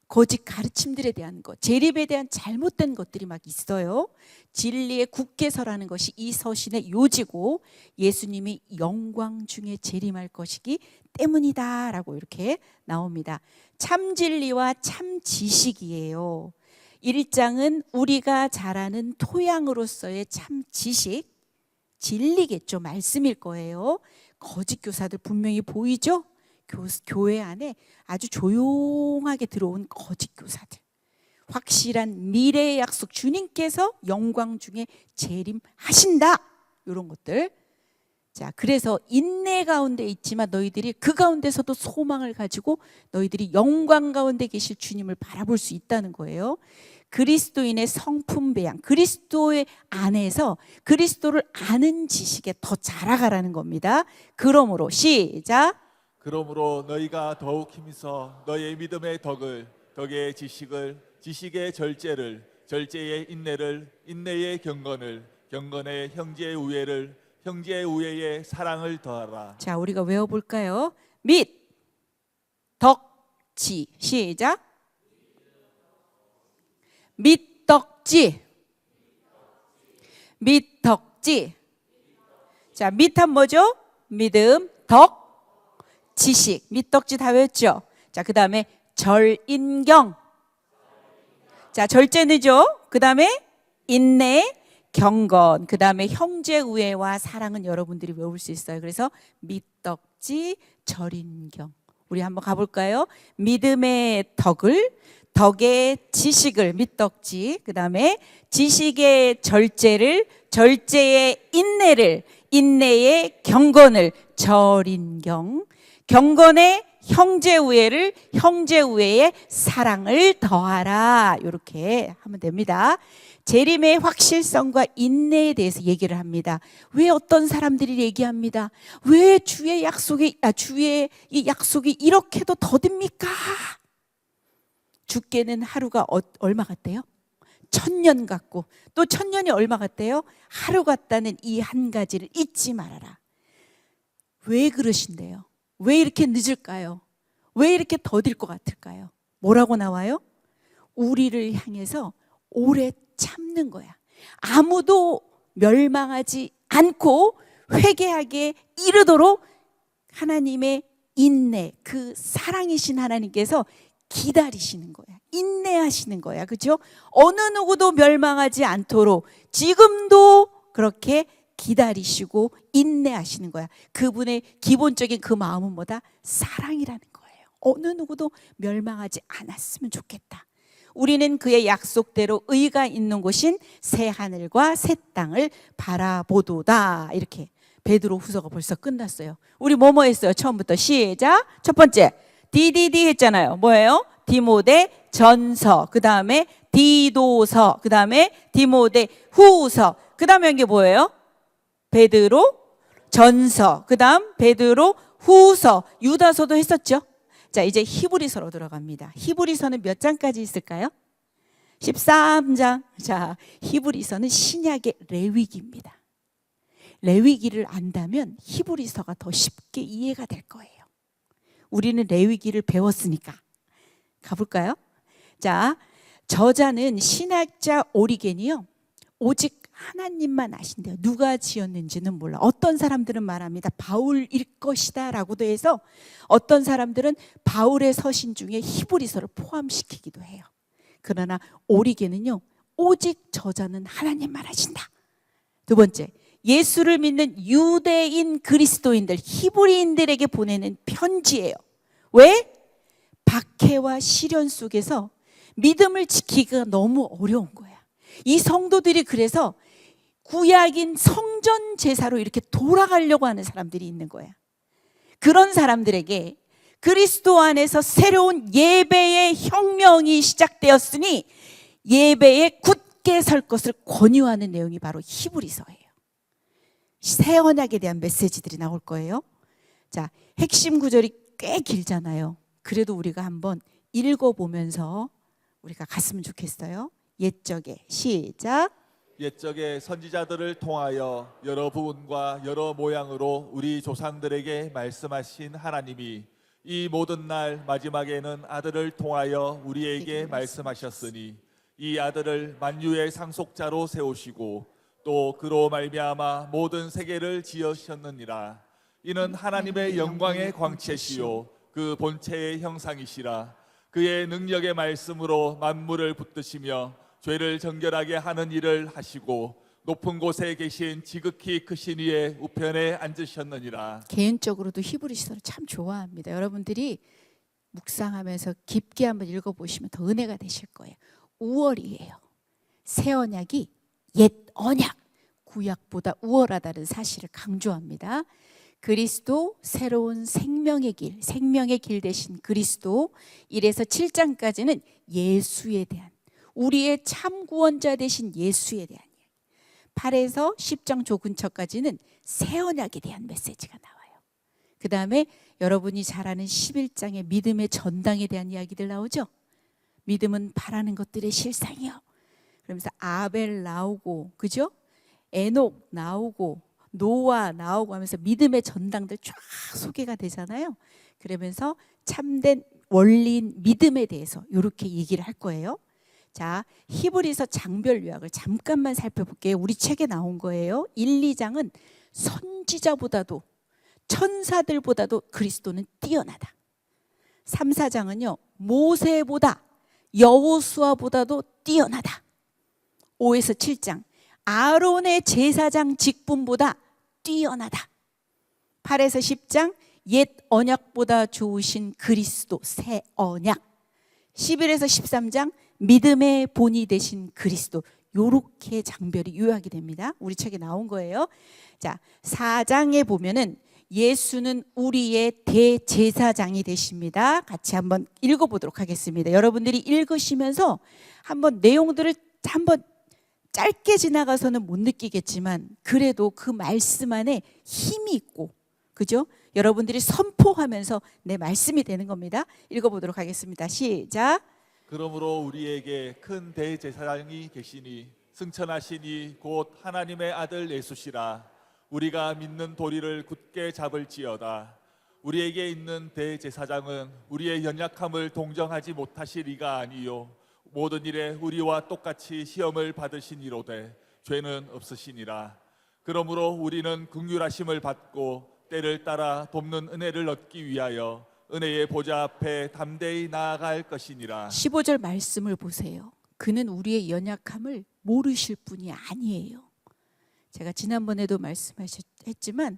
거짓 가르침들에 대한 것, 재림에 대한 잘못된 것들이 막 있어요. 진리에 굳게 서라는 것이 이 서신의 요지고 예수님이 영광 중에 재림할 것이기 때문이다라고 이렇게 나옵니다. 참 진리와 참 지식이에요. 1장은 우리가 잘 아는 토양으로서의 참 지식, 진리겠죠. 말씀일 거예요. 거짓 교사들 분명히 보이죠? 교회 안에 아주 조용하게 들어온 거짓 교사들, 확실한 미래의 약속, 주님께서 영광 중에 재림하신다, 이런 것들. 자, 그래서 인내 가운데 있지만 너희들이 그 가운데서도 소망을 가지고 너희들이 영광 가운데 계실 주님을 바라볼 수 있다는 거예요. 그리스도인의 성품 배양, 그리스도의 안에서 그리스도를 아는 지식에 더 자라가라는 겁니다. 그러므로 시작. 그러므로 너희가 더욱 힘써 너희의 믿음의 덕의 지식을, 지식의 절제를, 절제의 인내를, 인내의 경건을, 경건의 형제의 우애를, 형제의 우애의 사랑을 더하라. 자, 우리가 외워볼까요? 및, 덕지. 시작. 밑덕지. 밑덕지. 자, 밑은 뭐죠? 믿음, 덕, 지식. 밑덕지 다 외웠죠? 자, 그 다음에 절인경. 자, 절제는죠? 그 다음에 인내, 경건. 그 다음에 형제 우애와 사랑은 여러분들이 외울 수 있어요. 그래서 밑덕지, 절인경. 우리 한번 가볼까요? 믿음의 덕의 지식을, 밑덕지. 그 다음에 지식의 절제를, 절제의 인내를, 인내의 경건을, 절인경. 경건의 형제 우애를, 형제 우애의 사랑을 더하라. 이렇게 하면 됩니다. 재림의 확실성과 인내에 대해서 얘기를 합니다. 왜 어떤 사람들이 얘기합니다. 왜 주의 이 약속이 이렇게도 더딥니까? 주께는 하루가 얼마 같대요? 1000년 같고, 또 1000년이 얼마 같대요? 하루 같다는 이 한 가지를 잊지 말아라. 왜 그러신대요? 왜 이렇게 늦을까요? 왜 이렇게 더딜 것 같을까요? 뭐라고 나와요? 우리를 향해서 오래 참는 거야. 아무도 멸망하지 않고 회개하게 이르도록 하나님의 인내, 그 사랑이신 하나님께서 기다리시는 거야. 인내하시는 거야. 그렇죠? 어느 누구도 멸망하지 않도록 지금도 그렇게 기다리시고 인내하시는 거야. 그분의 기본적인 그 마음은 뭐다? 사랑이라는 거예요. 어느 누구도 멸망하지 않았으면 좋겠다. 우리는 그의 약속대로 의가 있는 곳인 새 하늘과 새 땅을 바라보도다. 이렇게 베드로 후서가 벌써 끝났어요. 우리 뭐뭐 했어요? 처음부터 시작. 첫 번째 DDD 했잖아요. 뭐예요? 디모데 전서, 그 다음에 디도서, 그 다음에 디모데 후서, 그 다음에 이게 뭐예요? 베드로 전서, 그 다음 베드로 후서, 유다서도 했었죠. 자, 이제 히브리서로 들어갑니다. 히브리서는 몇 장까지 있을까요? 13장. 자, 히브리서는 신약의 레위기입니다. 레위기를 안다면 히브리서가 더 쉽게 이해가 될 거예요. 우리는 레위기를 배웠으니까. 가볼까요? 자, 저자는 신학자 오리겐이요, 오직 하나님만 아신대요. 누가 지었는지는 몰라. 어떤 사람들은 말합니다. 바울일 것이다 라고도 해서, 어떤 사람들은 바울의 서신 중에 히브리서를 포함시키기도 해요. 그러나 오리겐은요, 오직 저자는 하나님만 아신다. 두 번째, 예수를 믿는 유대인 그리스도인들, 히브리인들에게 보내는 편지예요. 왜? 박해와 시련 속에서 믿음을 지키기가 너무 어려운 거야. 이 성도들이 그래서 구약인 성전 제사로 이렇게 돌아가려고 하는 사람들이 있는 거야. 그런 사람들에게 그리스도 안에서 새로운 예배의 혁명이 시작되었으니 예배에 굳게 설 것을 권유하는 내용이 바로 히브리서예요. 새 언약에 대한 메시지들이 나올 거예요. 자, 핵심 구절이 꽤 길잖아요. 그래도 우리가 한번 읽어보면서 우리가 갔으면 좋겠어요. 옛적에 시작. 옛적에 선지자들을 통하여 여러 부분과 여러 모양으로 우리 조상들에게 말씀하신 하나님이 이 모든 날 마지막에는 아들을 통하여 우리에게 말씀하셨으니 이 아들을 만유의 상속자로 세우시고 또 그로 말미암아 모든 세계를 지으셨느니라. 이는 하나님의 영광의 광채시요 그 본체의 형상이시라. 그의 능력의 말씀으로 만물을 붙드시며 죄를 정결하게 하는 일을 하시고 높은 곳에 계신 지극히 크신 이의 우편에 앉으셨느니라. 개인적으로도 히브리서를 참 좋아합니다. 여러분들이 묵상하면서 깊게 한번 읽어보시면 더 은혜가 되실 거예요. 우월이에요. 새 언약이 옛 언약, 구약보다 우월하다는 사실을 강조합니다. 그리스도 새로운 생명의 길 대신 그리스도 1에서 7장까지는 예수에 대한, 우리의 참 구원자 되신 예수에 대한 이야기. 8에서 10장 조근처까지는 새 언약에 대한 메시지가 나와요. 그 다음에 여러분이 잘 아는 11장의 믿음의 전당에 대한 이야기들 나오죠. 믿음은 바라는 것들의 실상이요. 그러면서 아벨 나오고, 그죠? 에녹 나오고, 노아 나오고 하면서 믿음의 전당들 쫙 소개가 되잖아요. 그러면서 참된 원리인 믿음에 대해서 이렇게 얘기를 할 거예요. 자, 히브리서 장별 요약을 잠깐만 살펴볼게요. 우리 책에 나온 거예요. 1, 2장은 선지자보다도 천사들보다도 그리스도는 뛰어나다. 3, 4장은요 모세보다 여호수아보다도 뛰어나다. 5에서 7장 아론의 제사장 직분보다 뛰어나다. 8에서 10장 옛 언약보다 좋으신 그리스도 새 언약. 11에서 13장 믿음의 본이 되신 그리스도. 요렇게 장별이 요약이 됩니다. 우리 책에 나온 거예요. 자, 4장에 보면은 예수는 우리의 대제사장이 되십니다. 같이 한번 읽어보도록 하겠습니다. 여러분들이 읽으시면서 한번 내용들을 한번 짧게 지나가서는 못 느끼겠지만 그래도 그 말씀 안에 힘이 있고, 그죠? 여러분들이 선포하면서 내 말씀이 되는 겁니다. 읽어보도록 하겠습니다. 시작. 그러므로 우리에게 큰 대제사장이 계시니 승천하시니 곧 하나님의 아들 예수시라. 우리가 믿는 도리를 굳게 잡을지어다. 우리에게 있는 대제사장은 우리의 연약함을 동정하지 못하실 이가 아니요 모든 일에 우리와 똑같이 시험을 받으시니로되 죄는 없으시니라. 그러므로 우리는 긍휼하심을 받고 때를 따라 돕는 은혜를 얻기 위하여 은혜의 보좌 앞에 담대히 나아갈 것이니라. 15절 말씀을 보세요. 그는 우리의 연약함을 모르실 분이 아니에요. 제가 지난번에도 말씀했지만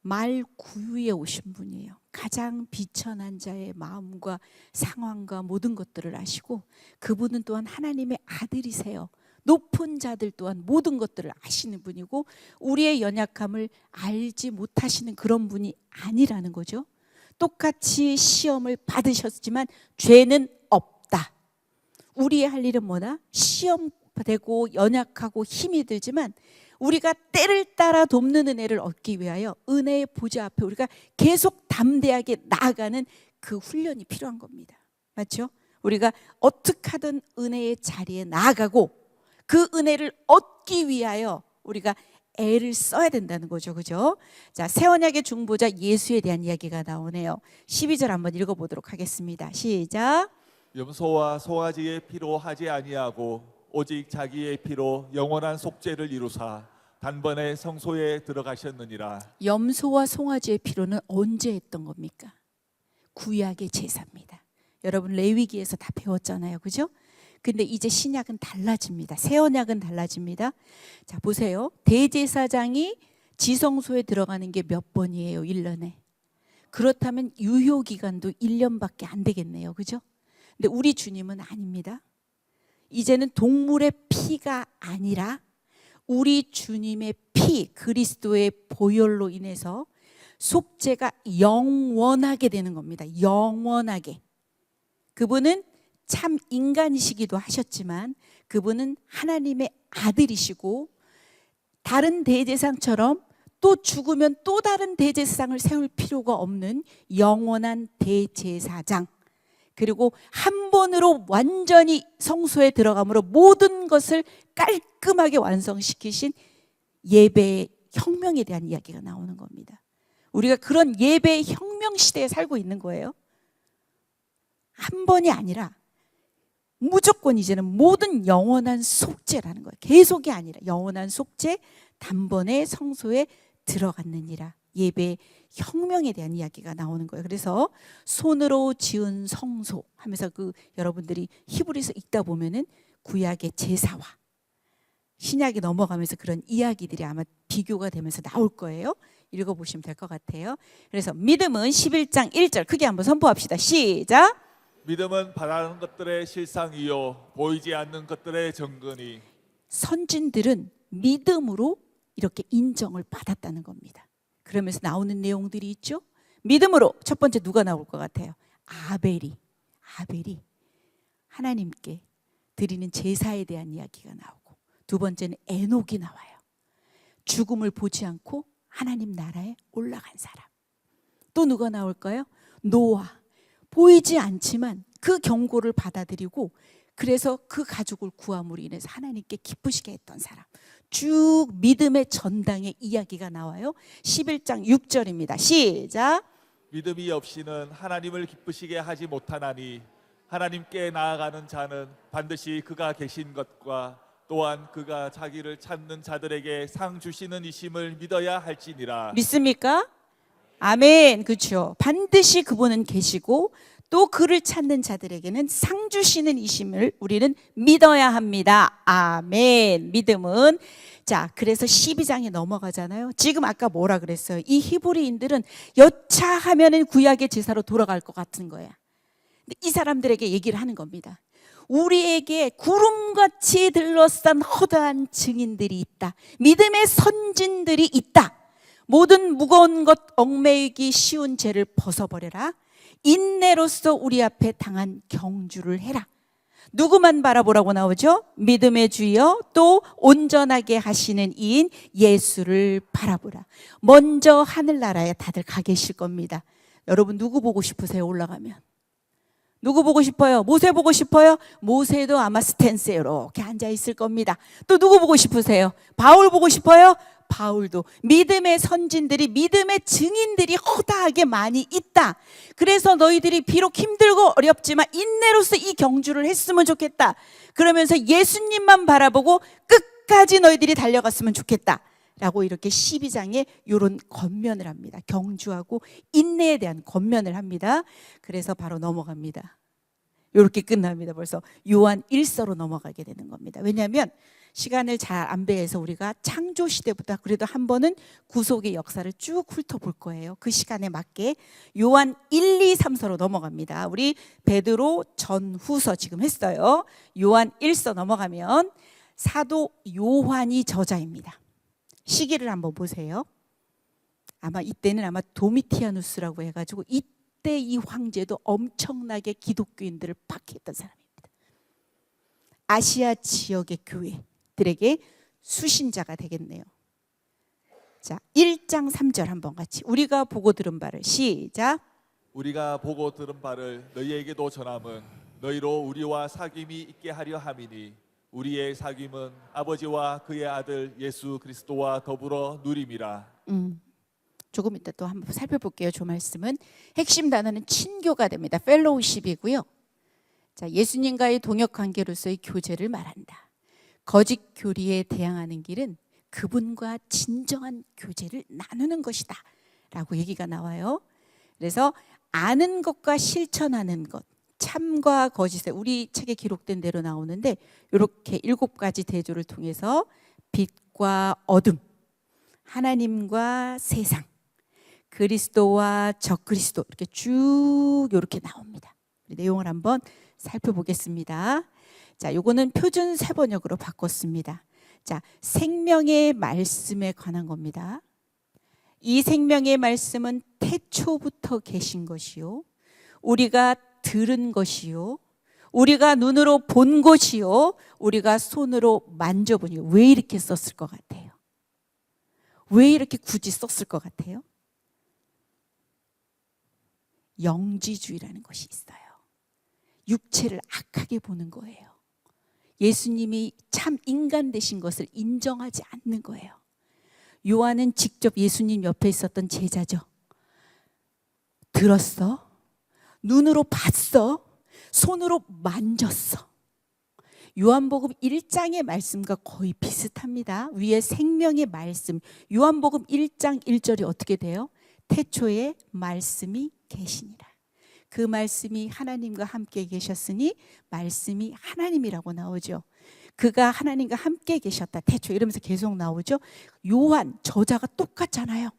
말구유에 오신 분이에요. 가장 비천한 자의 마음과 상황과 모든 것들을 아시고 그분은 또한 하나님의 아들이세요. 높은 자들 또한 모든 것들을 아시는 분이고 우리의 연약함을 알지 못하시는 그런 분이 아니라는 거죠. 똑같이 시험을 받으셨지만 죄는 없다. 우리의 할 일은 뭐다? 시험되고 연약하고 힘이 들지만 우리가 때를 따라 돕는 은혜를 얻기 위하여 은혜의 보좌 앞에 우리가 계속 담대하게 나아가는 그 훈련이 필요한 겁니다. 맞죠? 우리가 어떻게 하든 은혜의 자리에 나아가고 그 은혜를 얻기 위하여 우리가 애를 써야 된다는 거죠. 그죠? 자, 새 언약의 중보자 예수에 대한 이야기가 나오네요. 12절 한번 읽어보도록 하겠습니다. 시작. 염소와 송아지의 피로 하지 아니하고 오직 자기의 피로 영원한 속죄를 이루사 단번에 성소에 들어가셨느니라. 염소와 송아지의 피로는 언제 했던 겁니까? 구약의 제사입니다. 여러분 레위기에서 다 배웠잖아요. 그죠? 근데 이제 신약은 달라집니다. 새 언약은 달라집니다. 자, 보세요. 대제사장이 지성소에 들어가는 게 몇 번이에요? 1년에. 그렇다면 유효 기간도 1년밖에 안 되겠네요. 그죠? 근데 우리 주님은 아닙니다. 이제는 동물의 피가 아니라 우리 주님의 피, 그리스도의 보혈로 인해서 속죄가 영원하게 되는 겁니다. 영원하게. 그분은 참 인간이시기도 하셨지만 그분은 하나님의 아들이시고 다른 대제사장처럼 또 죽으면 또 다른 대제사장을 세울 필요가 없는 영원한 대제사장. 그리고 한 번으로 완전히 성소에 들어감으로 모든 것을 깔끔하게 완성시키신 예배의 혁명에 대한 이야기가 나오는 겁니다. 우리가 그런 예배의 혁명 시대에 살고 있는 거예요. 한 번이 아니라 무조건 이제는 모든 영원한 속죄라는 거예요. 계속이 아니라 영원한 속죄, 단번에 성소에 들어갔느니라. 예배 혁명에 대한 이야기가 나오는 거예요. 그래서 손으로 지은 성소 하면서 여러분들이 히브리서 읽다 보면은 구약의 제사와 신약이 넘어가면서 그런 이야기들이 아마 비교가 되면서 나올 거예요. 읽어보시면 될 것 같아요. 그래서 믿음은 11장 1절 크게 한번 선포합시다. 시작. 믿음은 바라는 것들의 실상이요 보이지 않는 것들의 증거니. 선진들은 믿음으로 이렇게 인정을 받았다는 겁니다. 그러면서 나오는 내용들이 있죠. 믿음으로 첫 번째 누가 나올 것 같아요? 아벨이 하나님께 드리는 제사에 대한 이야기가 나오고, 두 번째는 에녹이 나와요. 죽음을 보지 않고 하나님 나라에 올라간 사람. 또 누가 나올까요? 노아. 보이지 않지만 그 경고를 받아들이고 그래서 그 가족을 구함으로 인해서 하나님께 기쁘시게 했던 사람. 쭉 믿음의 전당의 이야기가 나와요. 11장 6절입니다. 시작. 믿음이 없이는 하나님을 기쁘시게 하지 못하나니 하나님께 나아가는 자는 반드시 그가 계신 것과 또한 그가 자기를 찾는 자들에게 상 주시는 이심을 믿어야 할지니라. 믿습니까? 아멘. 그렇죠. 반드시 그분은 계시고 또 그를 찾는 자들에게는 상 주시는 이심을 우리는 믿어야 합니다. 아멘. 믿음은 자, 그래서 12장에 넘어가잖아요. 지금 아까 뭐라 그랬어요? 이 히브리인들은 여차하면은 구약의 제사로 돌아갈 것 같은 거야. 근데 이 사람들에게 얘기를 하는 겁니다. 우리에게 구름같이 들러싼 허다한 증인들이 있다. 믿음의 선진들이 있다. 모든 무거운 것 얽매이기 쉬운 죄를 벗어버려라. 인내로서 우리 앞에 당한 경주를 해라. 누구만 바라보라고 나오죠? 믿음의 주여 또 온전하게 하시는 이인 예수를 바라보라. 먼저 하늘나라에 다들 가 계실 겁니다. 여러분 누구 보고 싶으세요? 올라가면 누구 보고 싶어요? 모세 보고 싶어요? 모세도 아마 스탠스에 이렇게 앉아 있을 겁니다. 또 누구 보고 싶으세요? 바울 보고 싶어요? 바울도. 믿음의 선진들이, 믿음의 증인들이 허다하게 많이 있다. 그래서 너희들이 비록 힘들고 어렵지만 인내로서 이 경주를 했으면 좋겠다. 그러면서 예수님만 바라보고 끝까지 너희들이 달려갔으면 좋겠다 라고 이렇게 12장에 이런 권면을 합니다. 경주하고 인내에 대한 권면을 합니다. 그래서 바로 넘어갑니다. 이렇게 끝납니다. 벌써 요한 1서로 넘어가게 되는 겁니다. 왜냐하면 시간을 잘 안 배해서 우리가 창조 시대부터 그래도 한 번은 구속의 역사를 쭉 훑어볼 거예요. 그 시간에 맞게 요한 1, 2, 3서로 넘어갑니다. 우리 베드로 전후서 지금 했어요. 요한 1서 넘어가면 사도 요한이 저자입니다. 시기를 한번 보세요. 아마 이때는 아마 도미티아누스라고 해가지고 이때 이 황제도 엄청나게 기독교인들을 박해했던 사람입니다. 아시아 지역의 교회들에게 수신자가 되겠네요. 자, 1장 3절 한번 같이 우리가 보고 들은 바를 시작. 우리가 보고 들은 바를 너희에게도 전함은 너희로 우리와 사귐이 있게 하려 함이니 우리의 사귐은 아버지와 그의 아들 예수 그리스도와 더불어 누림이라. 조금 이따 또 한번 살펴볼게요. 저 말씀은 핵심 단어는 친교가 됩니다. 펠로우십이고요. 자, 예수님과의 동역 관계로서의 교제를 말한다. 거짓 교리에 대항하는 길은 그분과 진정한 교제를 나누는 것이다 라고 얘기가 나와요. 그래서 아는 것과 실천하는 것, 참과 거짓에 우리 책에 기록된 대로 나오는데 이렇게 7가지 대조를 통해서 빛과 어둠, 하나님과 세상, 그리스도와 적그리스도 이렇게 쭉 이렇게 나옵니다. 내용을 한번 살펴보겠습니다. 자, 요거는 표준 세번역으로 바꿨습니다. 자, 생명의 말씀에 관한 겁니다. 이 생명의 말씀은 태초부터 계신 것이요, 우리가 들은 것이요, 우리가 눈으로 본 것이요, 우리가 손으로 만져보니. 왜 이렇게 썼을 것 같아요? 왜 이렇게 굳이 썼을 것 같아요? 영지주의라는 것이 있어요. 육체를 악하게 보는 거예요. 예수님이 참 인간 되신 것을 인정하지 않는 거예요. 요한은 직접 예수님 옆에 있었던 제자죠. 들었어? 눈으로 봤어? 손으로 만졌어. 요한복음 1장의 말씀과 거의 비슷합니다. 위에 생명의 말씀. 요한복음 1장 1절이 어떻게 돼요? 태초에 말씀이 계시니라. 그 말씀이 하나님과 함께 계셨으니 말씀이 하나님이라고 나오죠. 그가 하나님과 함께 계셨다. 태초 이러면서 계속 나오죠. 요한 저자가 똑같잖아요.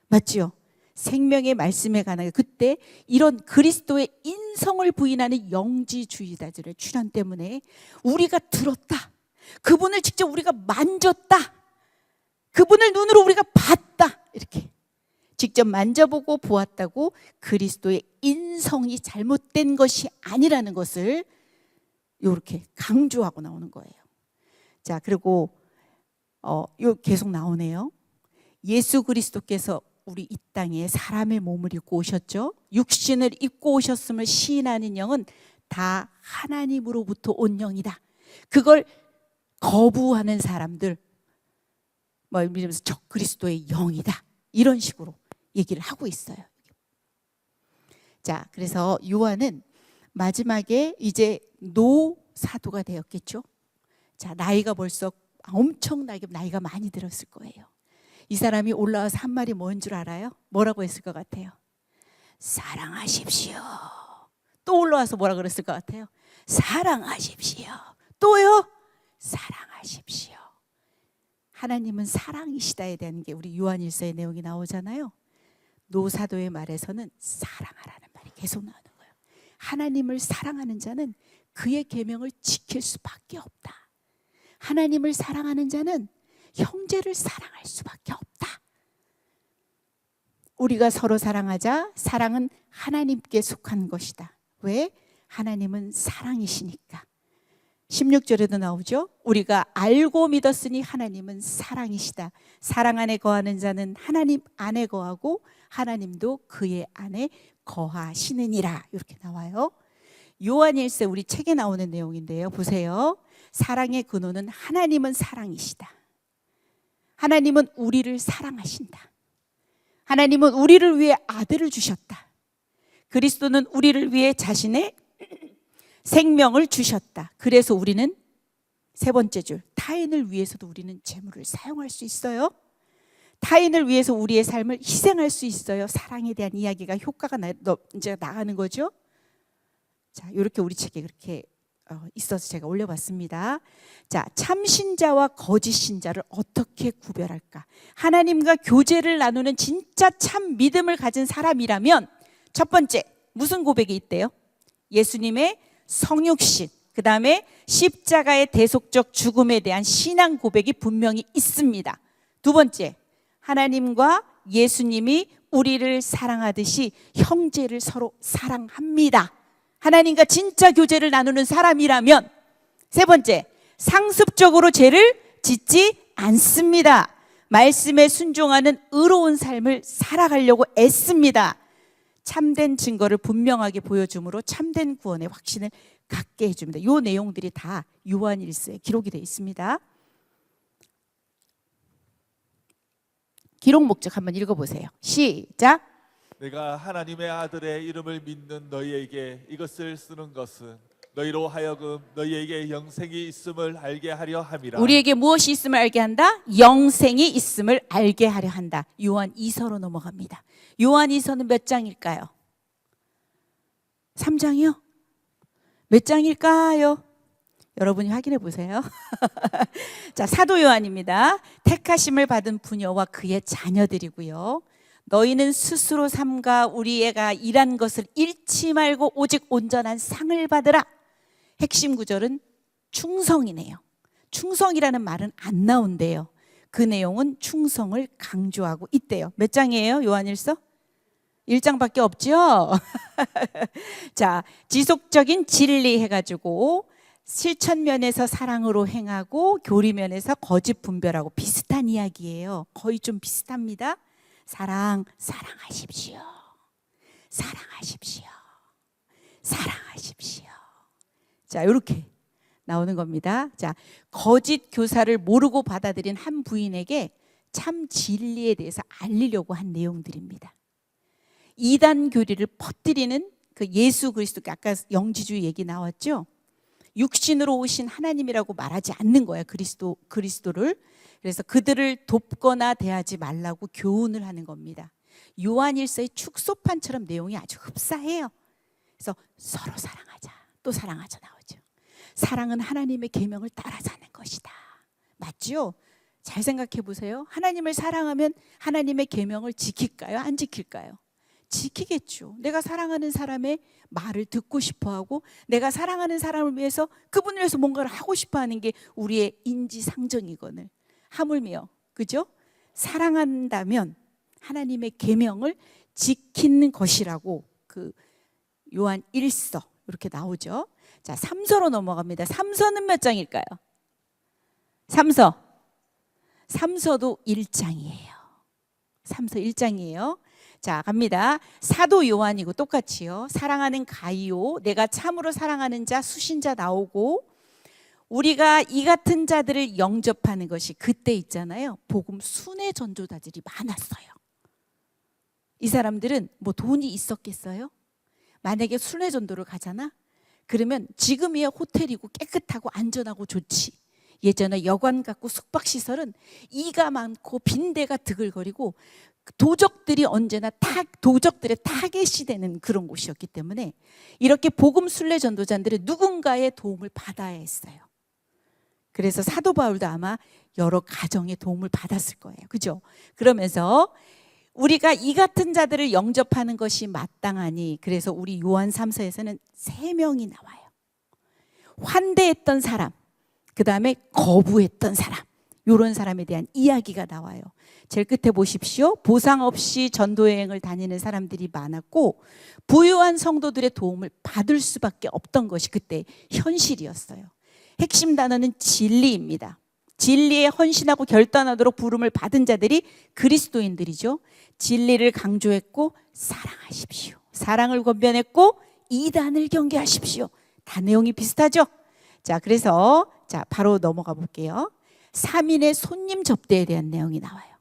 맞지요? 생명의 말씀에 관하여 그때 이런 그리스도의 인성을 부인하는 영지주의자들의 출현 때문에 우리가 들었다. 그분을 직접 우리가 만졌다. 그분을 눈으로 우리가 봤다. 이렇게 직접 만져보고 보았다고 그리스도의 인성이 잘못된 것이 아니라는 것을 이렇게 강조하고 나오는 거예요. 자, 그리고 요 계속 나오네요. 예수 그리스도께서 우리 이 땅에 사람의 몸을 입고 오셨죠. 육신을 입고 오셨음을 시인하는 영은 다 하나님으로부터 온 영이다. 그걸 거부하는 사람들 이러면서 적그리스도의 영이다. 이런 식으로 얘기를 하고 있어요. 자, 그래서 요한은 마지막에 이제 노사도가 되었겠죠. 자, 나이가 벌써 엄청나게 나이가 많이 들었을 거예요. 이 사람이 올라와서 한 말이 뭔 줄 알아요? 뭐라고 했을 것 같아요? 사랑하십시오. 또 올라와서 뭐라 그랬을 것 같아요? 사랑하십시오. 또요? 사랑하십시오. 하나님은 사랑이시다에 대한 게 우리 요한일서의 내용이 나오잖아요. 노사도의 말에서는 사랑하라는 말이 계속 나오는 거예요. 하나님을 사랑하는 자는 그의 계명을 지킬 수밖에 없다. 하나님을 사랑하는 자는 형제를 사랑할 수밖에 없다. 우리가 서로 사랑하자. 사랑은 하나님께 속한 것이다. 왜? 하나님은 사랑이시니까. 16절에도 나오죠. 우리가 알고 믿었으니 하나님은 사랑이시다. 사랑 안에 거하는 자는 하나님 안에 거하고 하나님도 그의 안에 거하시느니라. 이렇게 나와요. 요한일서 우리 책에 나오는 내용인데요. 보세요. 사랑의 근원은 하나님은 사랑이시다. 하나님은 우리를 사랑하신다. 하나님은 우리를 위해 아들을 주셨다. 그리스도는 우리를 위해 자신의 생명을 주셨다. 그래서 우리는 세 번째 줄, 타인을 위해서도 우리는 재물을 사용할 수 있어요. 타인을 위해서 우리의 삶을 희생할 수 있어요. 사랑에 대한 이야기가 효과가 이제 나가는 거죠. 자, 이렇게 우리 책에 그렇게 있어서 제가 올려봤습니다. 자, 참신자와 거짓 신자를 어떻게 구별할까? 하나님과 교제를 나누는 진짜 참 믿음을 가진 사람이라면 첫 번째 무슨 고백이 있대요? 예수님의 성육신, 그 다음에 십자가의 대속적 죽음에 대한 신앙 고백이 분명히 있습니다. 두 번째, 하나님과 예수님이 우리를 사랑하듯이 형제를 서로 사랑합니다. 하나님과 진짜 교제를 나누는 사람이라면 세 번째, 상습적으로 죄를 짓지 않습니다. 말씀에 순종하는 의로운 삶을 살아가려고 애씁니다. 참된 증거를 분명하게 보여줌으로 참된 구원의 확신을 갖게 해줍니다. 이 내용들이 다 요한일서에 기록이 되어 있습니다. 기록 목적 한번 읽어보세요. 시작. 내가 하나님의 아들의 이름을 믿는 너희에게 이것을 쓰는 것은 너희로 하여금 너희에게 영생이 있음을 알게 하려 함이라. 우리에게 무엇이 있음을 알게 한다? 영생이 있음을 알게 하려 한다. 요한 2서로 넘어갑니다. 요한 2서는 몇 장일까요? 3장이요? 몇 장일까요? 여러분이 확인해 보세요. 자, 사도 요한입니다. 택하심을 받은 부녀와 그의 자녀들이고요. 너희는 스스로 삼가 우리 애가 일한 것을 잃지 말고 오직 온전한 상을 받으라. 핵심 구절은 충성이네요. 충성이라는 말은 안 나온대요. 그 내용은 충성을 강조하고 있대요. 몇 장이에요? 요한일서? 1장밖에 없죠? 자, 지속적인 진리 해가지고 실천면에서 사랑으로 행하고 교리면에서 거짓 분별하고 비슷한 이야기예요. 거의 좀 비슷합니다. 사랑하십시오. 사랑하십시오. 사랑하십시오. 자, 이렇게 나오는 겁니다. 자, 거짓 교사를 모르고 받아들인 한 부인에게 참 진리에 대해서 알리려고 한 내용들입니다. 이단 교리를 퍼뜨리는 그 예수 그리스도, 아까 영지주의 얘기 나왔죠? 육신으로 오신 하나님이라고 말하지 않는 거야, 그리스도를. 그래서 그들을 돕거나 대하지 말라고 교훈을 하는 겁니다. 요한일서의 축소판처럼 내용이 아주 흡사해요. 그래서 서로 사랑하자, 또 사랑하자 나오죠. 사랑은 하나님의 계명을 따라 사는 것이다. 맞죠? 잘 생각해 보세요. 하나님을 사랑하면 하나님의 계명을 지킬까요? 안 지킬까요? 지키겠죠. 내가 사랑하는 사람의 말을 듣고 싶어하고 내가 사랑하는 사람을 위해서, 그분을 위해서 뭔가를 하고 싶어하는 게 우리의 인지상정이거늘. 하물며, 그죠? 사랑한다면 하나님의 계명을 지키는 것이라고 그 요한 1서 이렇게 나오죠. 자, 3서로 넘어갑니다. 3서는 몇 장일까요? 3서도 1장이에요. 3서 1장이에요. 자, 갑니다. 사도 요한이고 똑같이요. 사랑하는 가이오, 내가 참으로 사랑하는 자, 수신자 나오고, 우리가 이 같은 자들을 영접하는 것이, 그때 있잖아요, 복음 순회 전도자들이 많았어요. 이 사람들은 뭐 돈이 있었겠어요? 만약에 순회 전도를 가잖아? 그러면 지금이야 호텔이고 깨끗하고 안전하고 좋지. 예전에 여관 같고 숙박시설은 이가 많고 빈대가 드글거리고 도적들이 언제나 도적들의 타겟이 되는 그런 곳이었기 때문에 이렇게 복음 순례 전도자들은 누군가의 도움을 받아야 했어요. 그래서 사도 바울도 아마 여러 가정의 도움을 받았을 거예요. 그죠? 그러면서 우리가 이 같은 자들을 영접하는 것이 마땅하니, 그래서 우리 요한 3서에서는 3명이 나와요. 환대했던 사람, 그 다음에 거부했던 사람, 이런 사람에 대한 이야기가 나와요. 제일 끝에 보십시오. 보상 없이 전도여행을 다니는 사람들이 많았고 부유한 성도들의 도움을 받을 수밖에 없던 것이 그때 현실이었어요. 핵심 단어는 진리입니다. 진리에 헌신하고 결단하도록 부름을 받은 자들이 그리스도인들이죠. 진리를 강조했고 사랑하십시오. 사랑을 권면했고 이단을 경계하십시오. 다 내용이 비슷하죠? 자, 그래서 바로 넘어가 볼게요. 3인의 손님 접대에 대한 내용이 나와요.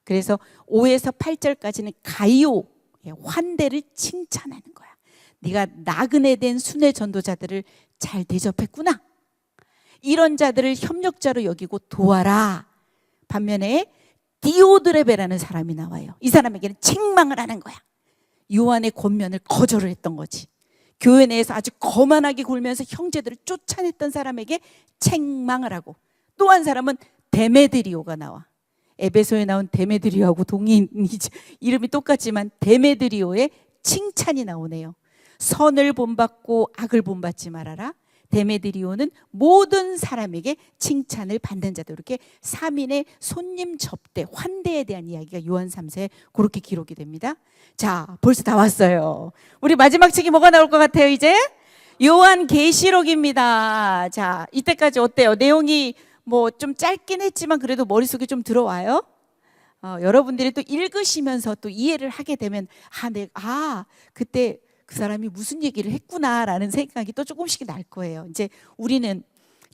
그래서 5에서 8절까지는 가이오의 환대를 칭찬하는 거야. 네가 나그네 된 순회 전도자들을 잘 대접했구나. 이런 자들을 협력자로 여기고 도와라. 반면에 디오드레베라는 사람이 나와요. 이 사람에게는 책망을 하는 거야. 요한의 권면을 거절을 했던 거지. 교회 내에서 아주 거만하게 굴면서 형제들을 쫓아냈던 사람에게 책망을 하고, 또 한 사람은 데메드리오가 나와. 에베소에 나온 데메드리오하고 동인, 이름이 똑같지만 데메드리오의 칭찬이 나오네요. 선을 본받고 악을 본받지 말아라. 데메드리오는 모든 사람에게 칭찬을 받는 자들. 이렇게 3인의 손님 접대, 환대에 대한 이야기가 요한 3서에 그렇게 기록이 됩니다. 자, 벌써 다 왔어요. 우리 마지막 책이 뭐가 나올 것 같아요, 이제? 요한계시록입니다. 자, 이때까지 어때요? 내용이 뭐 좀 짧긴 했지만 그래도 머릿속에 좀 들어와요? 여러분들이 또 읽으시면서 또 이해를 하게 되면 그때 그 사람이 무슨 얘기를 했구나라는 생각이 또 조금씩 날 거예요. 이제 우리는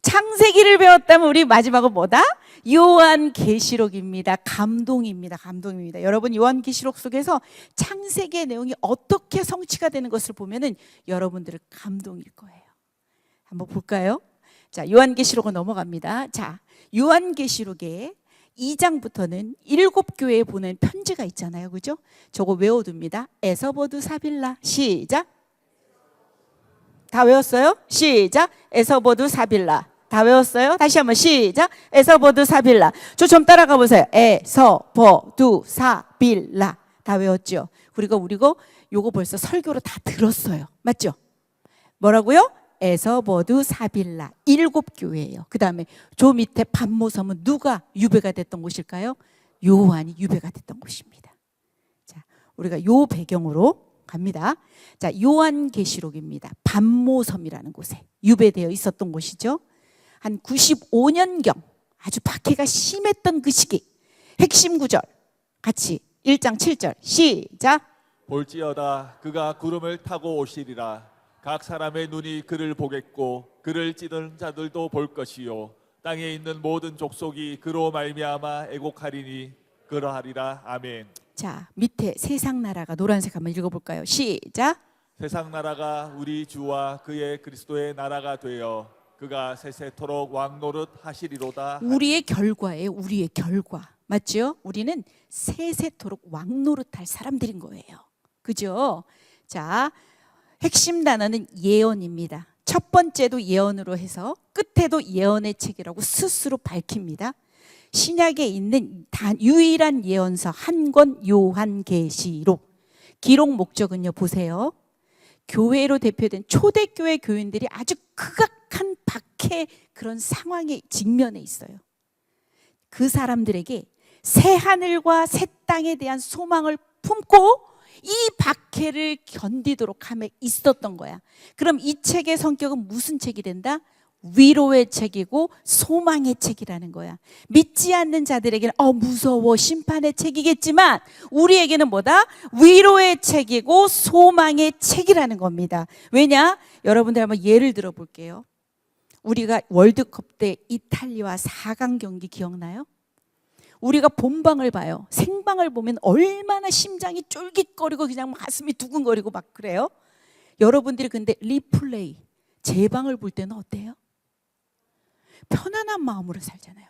창세기를 배웠다면 우리 마지막은 뭐다? 요한계시록입니다. 감동입니다. 감동입니다. 여러분, 요한계시록 속에서 창세기의 내용이 어떻게 성취가 되는 것을 보면은 여러분들은 감동일 거예요. 한번 볼까요? 자, 요한계시록으로 넘어갑니다. 자, 요한계시록의 2장부터는 7교회에 보낸 편지가 있잖아요. 그죠? 저거 외워둡니다. 에서보드 사빌라. 시작. 다 외웠어요? 시작. 에서보드 사빌라. 다 외웠어요? 다시 한번 시작. 에서보드 사빌라. 저 좀 따라가 보세요. 에서보드 사빌라. 다 외웠죠? 그리고 요거 벌써 설교로 다 들었어요. 맞죠? 뭐라고요? 에서보드 사빌라 7교회예요. 그 다음에 저 밑에 반모섬은 누가 유배가 됐던 곳일까요? 요한이 유배가 됐던 곳입니다. 자, 우리가 요 배경으로 갑니다. 자, 요한계시록입니다. 반모섬이라는 곳에 유배되어 있었던 곳이죠. 한 95년경 아주 박해가 심했던 그 시기, 핵심 구절 같이 1장 7절 시작. 볼지어다 그가 구름을 타고 오시리라. 각 사람의 눈이 그를 보겠고 그를 찌든 자들도 볼 것이요 땅에 있는 모든 족속이 그로 말미암아 애곡하리니 그러하리라. 아멘. 자, 밑에 세상 나라가 노란색 한번 읽어볼까요? 시작. 세상 나라가 우리 주와 그의 그리스도의 나라가 되어 그가 세세토록 왕노릇 하시리로다. 우리의 결과예요. 우리의 결과. 맞죠? 우리는 세세토록 왕노릇할 사람들인 거예요. 그죠? 자, 핵심 단어는 예언입니다. 첫 번째도 예언으로 해서 끝에도 예언의 책이라고 스스로 밝힙니다. 신약에 있는 유일한 예언서 한 권 요한계시록. 기록 목적은요, 보세요. 교회로 대표된 초대교회 교인들이 아주 극악한 박해 그런 상황에 직면해 있어요. 그 사람들에게 새 하늘과 새 땅에 대한 소망을 품고 이 박해를 견디도록 함에 있었던 거야. 그럼 이 책의 성격은 무슨 책이 된다? 위로의 책이고 소망의 책이라는 거야. 믿지 않는 자들에게는 무서워 심판의 책이겠지만 우리에게는 뭐다? 위로의 책이고 소망의 책이라는 겁니다. 왜냐? 여러분들 한번 예를 들어 볼게요. 우리가 월드컵 때 이탈리아와 4강 경기 기억나요? 우리가 본방을 봐요. 생방을 보면 얼마나 심장이 쫄깃거리고 그냥 가슴이 두근거리고 막 그래요. 여러분들이 근데 리플레이 재방을 볼 때는 어때요? 편안한 마음으로 살잖아요.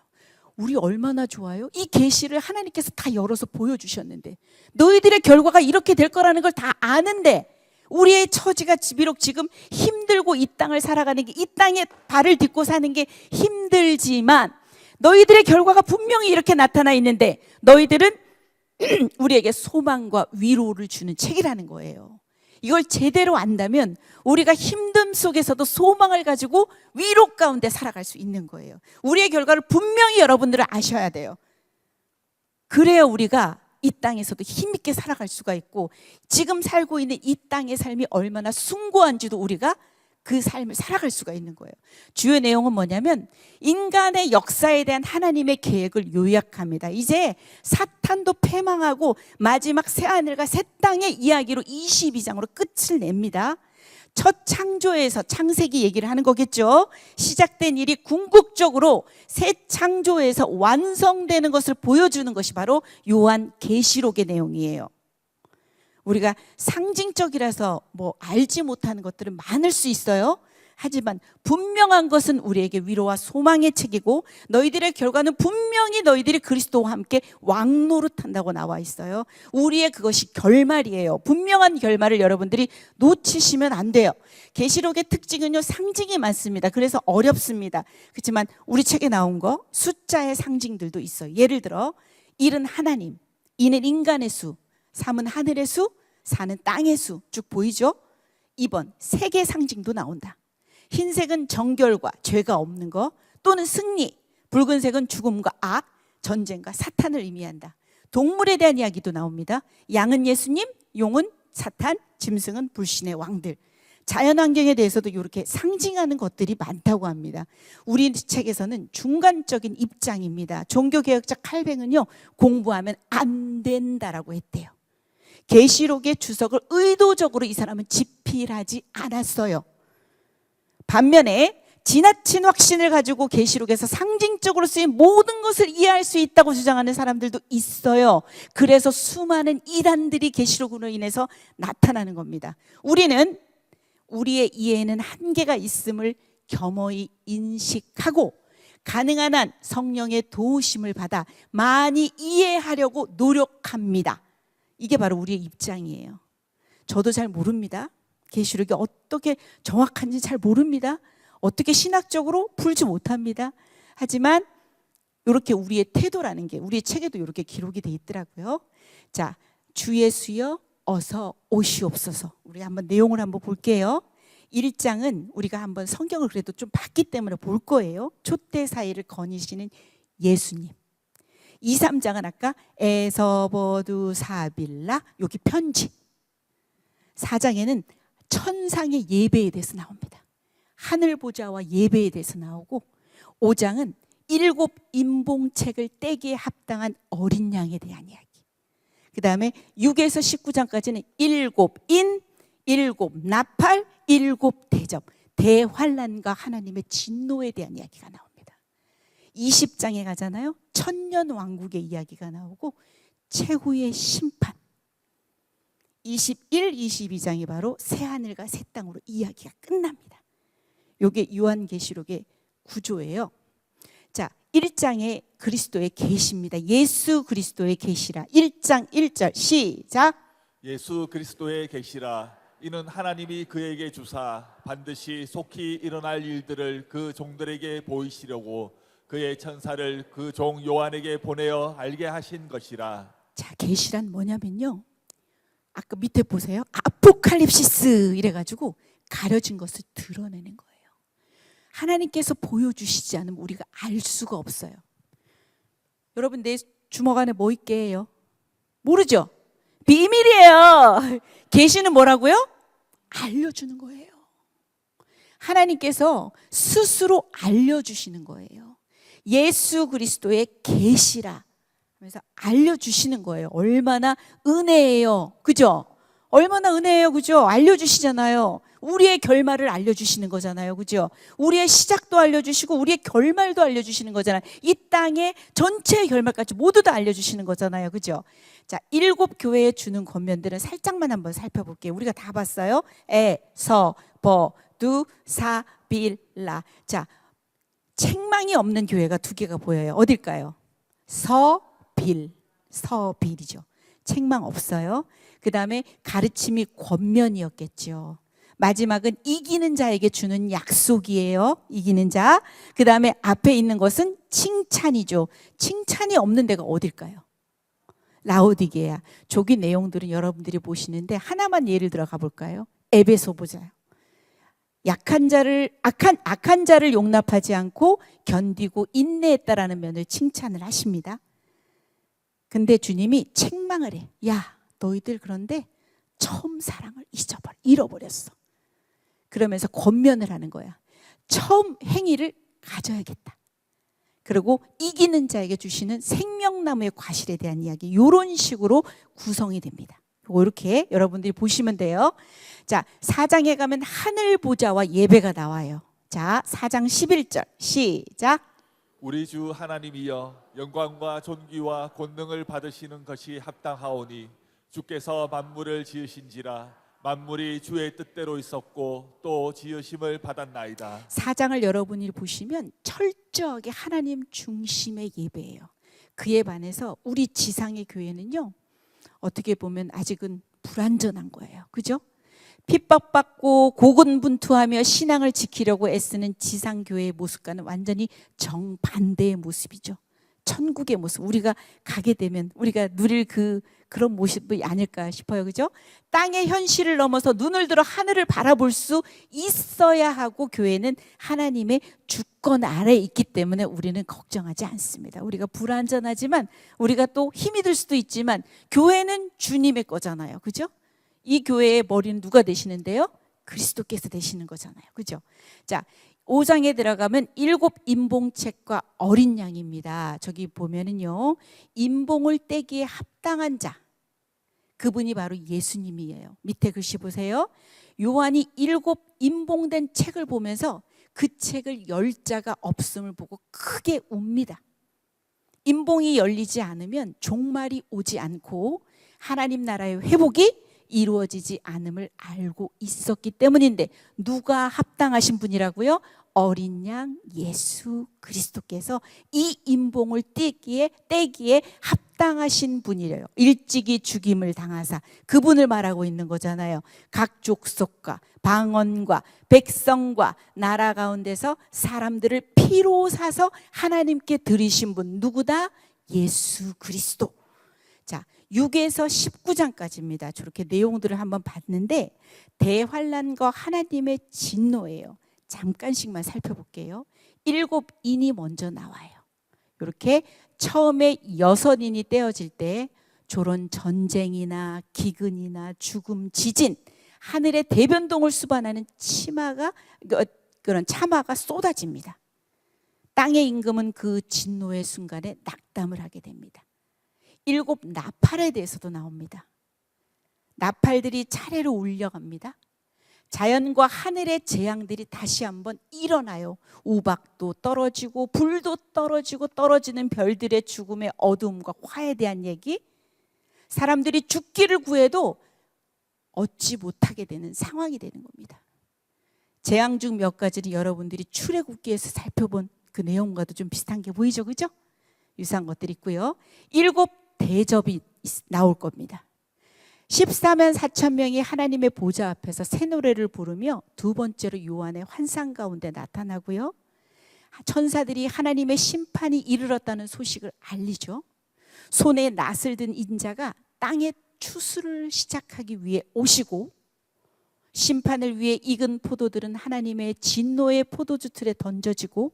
우리 얼마나 좋아요? 이 계시를 하나님께서 다 열어서 보여주셨는데 너희들의 결과가 이렇게 될 거라는 걸 다 아는데 우리의 처지가 비록 지금 힘들고 이 땅을 살아가는 게 이 땅에 발을 딛고 사는 게 힘들지만 너희들의 결과가 분명히 이렇게 나타나 있는데 너희들은 우리에게 소망과 위로를 주는 책이라는 거예요. 이걸 제대로 안다면 우리가 힘듦 속에서도 소망을 가지고 위로 가운데 살아갈 수 있는 거예요. 우리의 결과를 분명히 여러분들은 아셔야 돼요. 그래야 우리가 이 땅에서도 힘있게 살아갈 수가 있고 지금 살고 있는 이 땅의 삶이 얼마나 숭고한지도 우리가 그 삶을 살아갈 수가 있는 거예요. 주요 내용은 뭐냐면 인간의 역사에 대한 하나님의 계획을 요약합니다. 이제 사탄도 패망하고 마지막 새하늘과 새 땅의 이야기로 22장으로 끝을 냅니다. 첫 창조에서 창세기 얘기를 하는 거겠죠. 시작된 일이 궁극적으로 새 창조에서 완성되는 것을 보여주는 것이 바로 요한계시록의 내용이에요. 우리가 상징적이라서 알지 못하는 것들은 많을 수 있어요. 하지만 분명한 것은 우리에게 위로와 소망의 책이고 너희들의 결과는 분명히 너희들이 그리스도와 함께 왕노릇한다고 나와 있어요. 우리의 그것이 결말이에요. 분명한 결말을 여러분들이 놓치시면 안 돼요. 계시록의 특징은요, 상징이 많습니다. 그래서 어렵습니다. 그렇지만 우리 책에 나온 거 숫자의 상징들도 있어요. 예를 들어 1은 하나님, 2는 인간의 수, 3은 하늘의 수, 4는 땅의 수 쭉 보이죠? 2번 세계 상징도 나온다. 흰색은 정결과 죄가 없는 거 또는 승리, 붉은색은 죽음과 악, 전쟁과 사탄을 의미한다. 동물에 대한 이야기도 나옵니다. 양은 예수님, 용은 사탄, 짐승은 불신의 왕들. 자연환경에 대해서도 이렇게 상징하는 것들이 많다고 합니다. 우리 책에서는 중간적인 입장입니다. 종교개혁자 칼뱅은요, 공부하면 안 된다라고 했대요. 계시록의 주석을 의도적으로 이 사람은 집필하지 않았어요. 반면에 지나친 확신을 가지고 계시록에서 상징적으로 쓰인 모든 것을 이해할 수 있다고 주장하는 사람들도 있어요. 그래서 수많은 이단들이 계시록으로 인해서 나타나는 겁니다. 우리는 우리의 이해에는 한계가 있음을 겸허히 인식하고 가능한 한 성령의 도우심을 받아 많이 이해하려고 노력합니다. 이게 바로 우리의 입장이에요. 저도 잘 모릅니다. 계시록이 어떻게 정확한지 잘 모릅니다. 어떻게 신학적으로 풀지 못합니다. 하지만 이렇게 우리의 태도라는 게 우리의 책에도 이렇게 기록이 돼 있더라고요. 자, 주 예수여 어서 오시옵소서. 우리 한번 내용을 한번 볼게요. 1장은 우리가 한번 성경을 그래도 좀 봤기 때문에 볼 거예요. 촛대 사이를 거니시는 예수님. 2, 3장은 아까 에서버두 사빌라 여기 편지. 4장에는 천상의 예배에 대해서 나옵니다. 하늘 보좌와 예배에 대해서 나오고 5장은 7 임봉책을 떼기에 합당한 어린 양에 대한 이야기. 그 다음에 6에서 19장까지는 7 인, 7 나팔, 7 대접, 대환란과 하나님의 진노에 대한 이야기가 나옵니다. 20장에 가잖아요. 천년 왕국의 이야기가 나오고 최후의 심판. 21, 22장이 바로 새하늘과 새 땅으로 이야기가 끝납니다. 이게 요한계시록의 구조예요. 자, 1장에 그리스도의 계시입니다. 예수 그리스도의 계시라. 1장 1절 시작. 예수 그리스도의 계시라. 이는 하나님이 그에게 주사 반드시 속히 일어날 일들을 그 종들에게 보이시려고 그의 천사를 그 종 요한에게 보내어 알게 하신 것이라. 자, 계시란 뭐냐면요, 아까 밑에 보세요. 아포칼립시스 이래가지고 가려진 것을 드러내는 거예요. 하나님께서 보여주시지 않으면 우리가 알 수가 없어요. 여러분, 내 주먹 안에 뭐 있게 해요? 모르죠? 비밀이에요. 계시는 뭐라고요? 알려주는 거예요. 하나님께서 스스로 알려주시는 거예요. 예수 그리스도의 계시라 하면서 알려주시는 거예요. 얼마나 은혜예요. 그죠? 얼마나 은혜예요. 그죠? 알려주시잖아요. 우리의 결말을 알려주시는 거잖아요. 그죠? 우리의 시작도 알려주시고 우리의 결말도 알려주시는 거잖아요. 이 땅의 전체의 결말까지 모두 다 알려주시는 거잖아요. 그죠? 자, 7 교회에 주는 권면들은 살짝만 한번 살펴볼게요. 우리가 다 봤어요. 에, 서, 버, 두, 사, 빌, 라. 자, 책망이 없는 교회가 2개가 보여요. 어딜까요? 서, 빌. 서빌이죠. 책망 없어요. 그 다음에 가르침이 권면이었겠죠. 마지막은 이기는 자에게 주는 약속이에요. 이기는 자. 그 다음에 앞에 있는 것은 칭찬이죠. 칭찬이 없는 데가 어딜까요? 라오디게아. 저기 내용들은 여러분들이 보시는데 하나만 예를 들어 가볼까요? 에베소 보자요. 악한 자를 용납하지 않고 견디고 인내했다라는 면을 칭찬을 하십니다. 근데 주님이 책망을 해. 야, 너희들 그런데 처음 사랑을 잃어버렸어. 그러면서 권면을 하는 거야. 처음 행위를 가져야겠다. 그리고 이기는 자에게 주시는 생명나무의 과실에 대한 이야기, 이런 식으로 구성이 됩니다. 이렇게 여러분들이 보시면 돼요. 자, 4장에 가면 하늘 보좌와 예배가 나와요. 자, 4장 11절 시작. 우리 주 하나님이여, 영광과 존귀와 권능을 받으시는 것이 합당하오니 주께서 만물을 지으신지라 만물이 주의 뜻대로 있었고 또 지으심을 받았나이다. 4장을 여러분이 보시면 철저하게 하나님 중심의 예배예요. 그에 반해서 우리 지상의 교회는요, 어떻게 보면 아직은 불완전한 거예요. 그죠? 핍박받고 고군분투하며 신앙을 지키려고 애쓰는 지상교회의 모습과는 완전히 정반대의 모습이죠. 천국의 모습, 우리가 가게 되면 우리가 누릴 그런 모습이 아닐까 싶어요. 그죠? 땅의 현실을 넘어서 눈을 들어 하늘을 바라볼 수 있어야 하고, 교회는 하나님의 주권 아래에 있기 때문에 우리는 걱정하지 않습니다. 우리가 불완전하지만, 우리가 또 힘이 들 수도 있지만 교회는 주님의 거잖아요. 그죠? 이 교회의 머리는 누가 되시는데요? 그리스도께서 되시는 거잖아요. 그죠? 자, 5장에 들어가면 7 임봉책과 어린 양입니다. 저기 보면은요, 임봉을 떼기에 합당한 자, 그분이 바로 예수님이에요. 밑에 글씨 보세요. 요한이 7 임봉된 책을 보면서 그 책을 열 자가 없음을 보고 크게 웁니다. 임봉이 열리지 않으면 종말이 오지 않고 하나님 나라의 회복이 이루어지지 않음을 알고 있었기 때문인데, 누가 합당하신 분이라고요? 어린 양 예수 그리스도께서 이 임봉을 떼기에 합당하신 분이래요. 일찍이 죽임을 당하사, 그분을 말하고 있는 거잖아요. 각 족속과 방언과 백성과 나라 가운데서 사람들을 피로 사서 하나님께 드리신 분, 누구다? 예수 그리스도. 자, 6에서 19장까지입니다. 저렇게 내용들을 한번 봤는데, 대환란과 하나님의 진노예요. 잠깐씩만 살펴볼게요. 7인이 먼저 나와요. 이렇게 처음에 6인이 떼어질 때 저런 전쟁이나 기근이나 죽음, 지진, 하늘의 대변동을 수반하는 그런 참화가 쏟아집니다. 땅의 임금은 그 진노의 순간에 낙담을 하게 됩니다. 7 나팔에 대해서도 나옵니다. 나팔들이 차례로 울려갑니다. 자연과 하늘의 재앙들이 다시 한번 일어나요. 우박도 떨어지고 불도 떨어지고 떨어지는 별들의 죽음의 어두움과 화에 대한 얘기. 사람들이 죽기를 구해도 얻지 못하게 되는 상황이 되는 겁니다. 재앙 중 몇 가지는 여러분들이 출애굽기에서 살펴본 그 내용과도 좀 비슷한 게 보이죠, 그죠? 유사한 것들이 있고요. 7 대접이 나올 겁니다. 14만 4천 명이 하나님의 보좌 앞에서 새 노래를 부르며 두 번째로 요한의 환상 가운데 나타나고요. 천사들이 하나님의 심판이 이르렀다는 소식을 알리죠. 손에 낫을 든 인자가 땅에 추수를 시작하기 위해 오시고, 심판을 위해 익은 포도들은 하나님의 진노의 포도주 틀에 던져지고,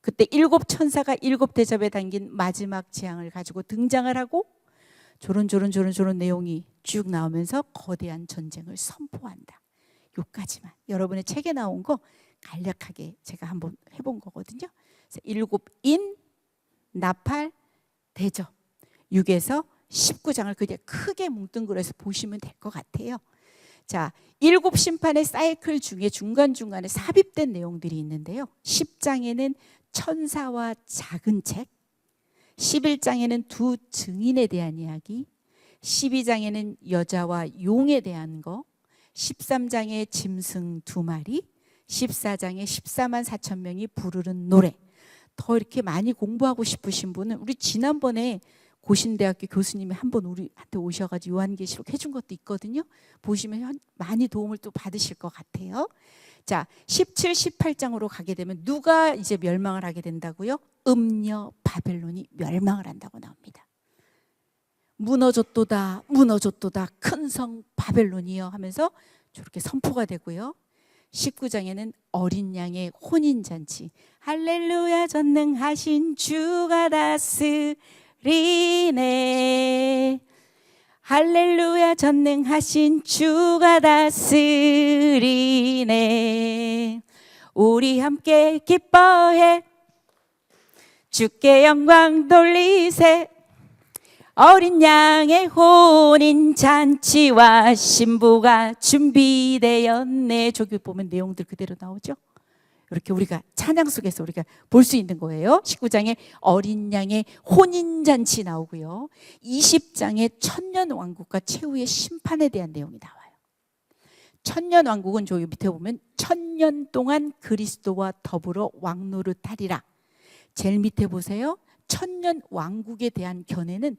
그때 7 천사가 7 대접에 담긴 마지막 재앙을 가지고 등장을 하고, 조론 내용이 쭉 나오면서 거대한 전쟁을 선포한다. 요까지만 여러분의 책에 나온 거 간략하게 제가 한번 해본 거거든요. 7인 나팔 대접 6에서 19장을 그냥 크게 뭉뚱그려서 보시면 될 것 같아요. 자, 7 심판의 사이클 중에 중간중간에 삽입된 내용들이 있는데요. 10장에는 천사와 작은 책, 11장에는 두 증인에 대한 이야기, 12장에는 여자와 용에 대한 거, 13장에 짐승 2마리, 14장에 14만 4천 명이 부르는 노래. 더 이렇게 많이 공부하고 싶으신 분은 우리 지난번에 고신대학교 교수님이 한번 우리한테 오셔가지고 요한계시록 해준 것도 있거든요. 보시면 많이 도움을 또 받으실 것 같아요. 자, 17, 18장으로 가게 되면 누가 이제 멸망을 하게 된다고요? 음녀 바벨론이 멸망을 한다고 나옵니다. 무너졌도다 큰 성 바벨론이여 하면서 저렇게 선포가 되고요. 19장에는 어린 양의 혼인잔치, 할렐루야 전능하신 주가 다스리네, 할렐루야 전능하신 주가 다스리네, 우리 함께 기뻐해 주께 영광 돌리세, 어린 양의 혼인 잔치와 신부가 준비되었네. 저기 보면 내용들 그대로 나오죠. 이렇게 우리가 찬양 속에서 우리가 볼 수 있는 거예요. 19장에 어린 양의 혼인 잔치 나오고요. 20장에 천년 왕국과 최후의 심판에 대한 내용이 나와요. 천년 왕국은 저기 밑에 보면 천년 동안 그리스도와 더불어 왕노릇하리라. 제일 밑에 보세요. 천년 왕국에 대한 견해는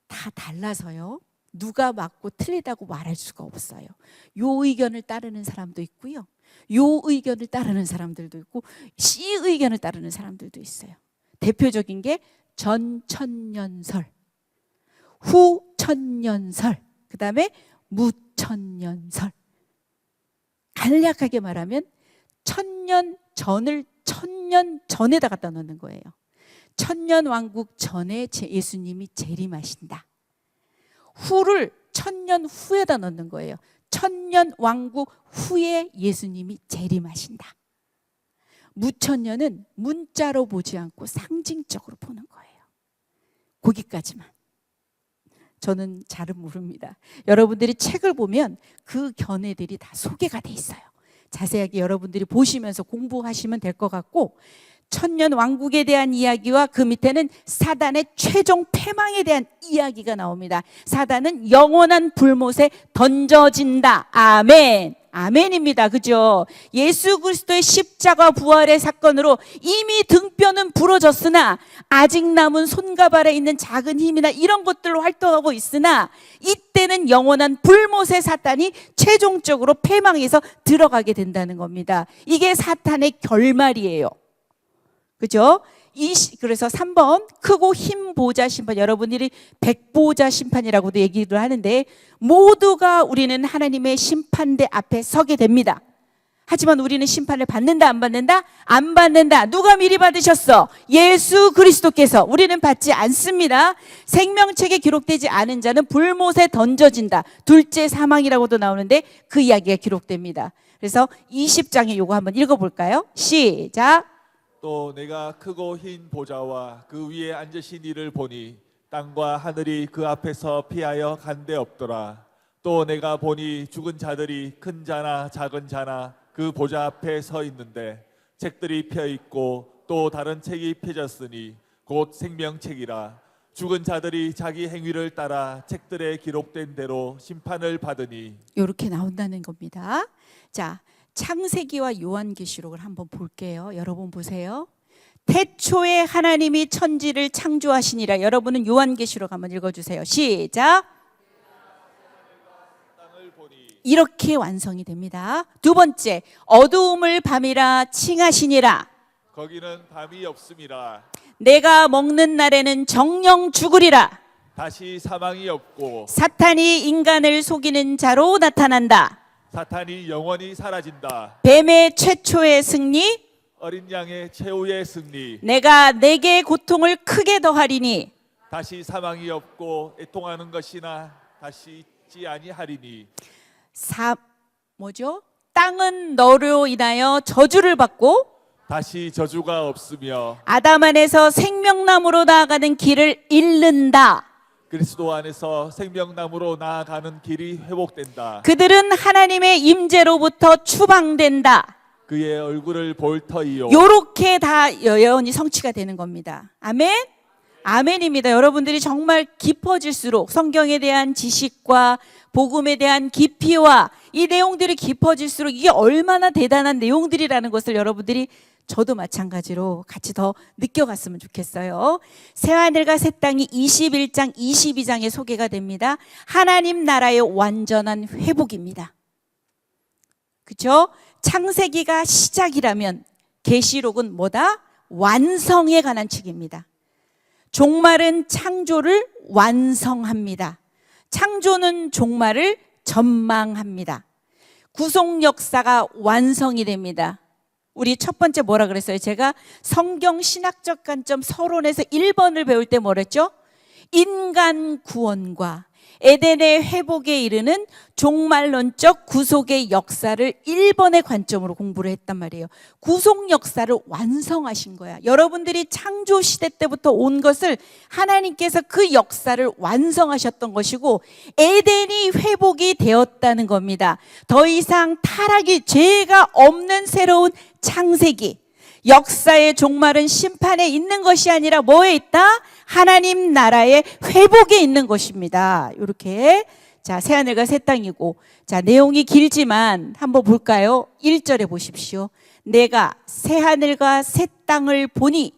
다 달라서요. 누가 맞고 틀리다고 말할 수가 없어요. 요 의견을 따르는 사람도 있고요. 요 의견을 따르는 사람들도 있고 C 의견을 따르는 사람들도 있어요. 대표적인 게 전천년설, 후천년설, 그 다음에 무천년설. 간략하게 말하면 천년 전을 천년 전에다 갖다 놓는 거예요. 천년 왕국 전에 예수님이 재림하신다. 후를 천년 후에다 넣는 거예요. 천년 왕국 후에 예수님이 재림하신다. 무천년은 문자로 보지 않고 상징적으로 보는 거예요. 거기까지만. 저는 잘은 모릅니다. 여러분들이 책을 보면 그 견해들이 다 소개가 돼 있어요. 자세하게 여러분들이 보시면서 공부하시면 될 것 같고, 천년 왕국에 대한 이야기와 그 밑에는 사단의 최종 패망에 대한 이야기가 나옵니다. 사단은 영원한 불못에 던져진다. 아멘. 아멘입니다. 그죠? 예수 그리스도의 십자가 부활의 사건으로 이미 등뼈는 부러졌으나 아직 남은 손과 발에 있는 작은 힘이나 이런 것들로 활동하고 있으나 이때는 영원한 불못의 사탄이 최종적으로 패망해서 들어가게 된다는 겁니다. 이게 사탄의 결말이에요. 그죠? 그래서 3번 크고 흰 보좌 심판, 여러분들이 백보좌 심판이라고도 얘기를 하는데, 모두가 우리는 하나님의 심판대 앞에 서게 됩니다. 하지만 우리는 심판을 받는다 안 받는다? 안 받는다. 누가 미리 받으셨어? 예수 그리스도께서. 우리는 받지 않습니다. 생명책에 기록되지 않은 자는 불못에 던져진다. 둘째 사망이라고도 나오는데 그 이야기가 기록됩니다. 그래서 20장에 요거 한번 읽어볼까요? 시작. 또 내가 크고 흰 보좌와 그 위에 앉으신 이를 보니 땅과 하늘이 그 앞에서 피하여 간데 없더라. 또 내가 보니 죽은 자들이 큰 자나 작은 자나 그 보좌 앞에 서 있는데 책들이 펴 있고 또 다른 책이 펴졌으니 곧 생명책이라. 죽은 자들이 자기 행위를 따라 책들에 기록된 대로 심판을 받으니. 이렇게 나온다는 겁니다. 자, 창세기와 요한계시록을 한번 볼게요. 여러분 보세요. 태초에 하나님이 천지를 창조하시니라. 여러분은 요한계시록 한번 읽어주세요. 시작. 이렇게 완성이 됩니다. 두 번째, 어두움을 밤이라 칭하시니라. 거기는 밤이 없음이라. 내가 먹는 날에는 정령 죽으리라. 다시 사망이 없고 사탄이 인간을 속이는 자로 나타난다. 사탄이 영원히 사라진다. 뱀의 최초의 승리, 어린 양의 최후의 승리. 내가 내게 고통을 크게 더하리니. 다시 사망이 없고 애통하는 것이나 다시 있지 아니하리니. 뭐죠? 땅은 너로 인하여 저주를 받고 다시 저주가 없으며 아담 안에서 생명나무로 나아가는 길을 잃는다. 그리스도 안에서 생명나무로 나아가는 길이 회복된다. 그들은 하나님의 임재로부터 추방된다. 그의 얼굴을 볼 터이요. 요렇게 다 예언이 성취가 되는 겁니다. 아멘? 아멘입니다. 여러분들이 정말 깊어질수록 성경에 대한 지식과 복음에 대한 깊이와 이 내용들이 깊어질수록 이게 얼마나 대단한 내용들이라는 것을 여러분들이 저도 마찬가지로 같이 더 느껴갔으면 좋겠어요. 새하늘과 새 땅이 21장, 22장에 소개가 됩니다. 하나님 나라의 완전한 회복입니다. 그렇죠? 창세기가 시작이라면 계시록은 뭐다? 완성에 관한 책입니다. 종말은 창조를 완성합니다. 창조는 종말을 전망합니다. 구속 역사가 완성이 됩니다. 우리 첫 번째 뭐라 그랬어요? 제가 성경 신학적 관점 서론에서 1번을 배울 때 뭐랬죠? 인간 구원과 에덴의 회복에 이르는 종말론적 구속의 역사를 1번의 관점으로 공부를 했단 말이에요. 구속 역사를 완성하신 거야. 여러분들이 창조 시대 때부터 온 것을 하나님께서 그 역사를 완성하셨던 것이고 에덴이 회복이 되었다는 겁니다. 더 이상 타락이 죄가 없는 새로운 창세기. 역사의 종말은 심판에 있는 것이 아니라 뭐에 있다? 하나님 나라의 회복에 있는 것입니다. 이렇게. 자, 새하늘과 새 땅이고. 자, 내용이 길지만 한번 볼까요? 1절에 보십시오. 내가 새하늘과 새 땅을 보니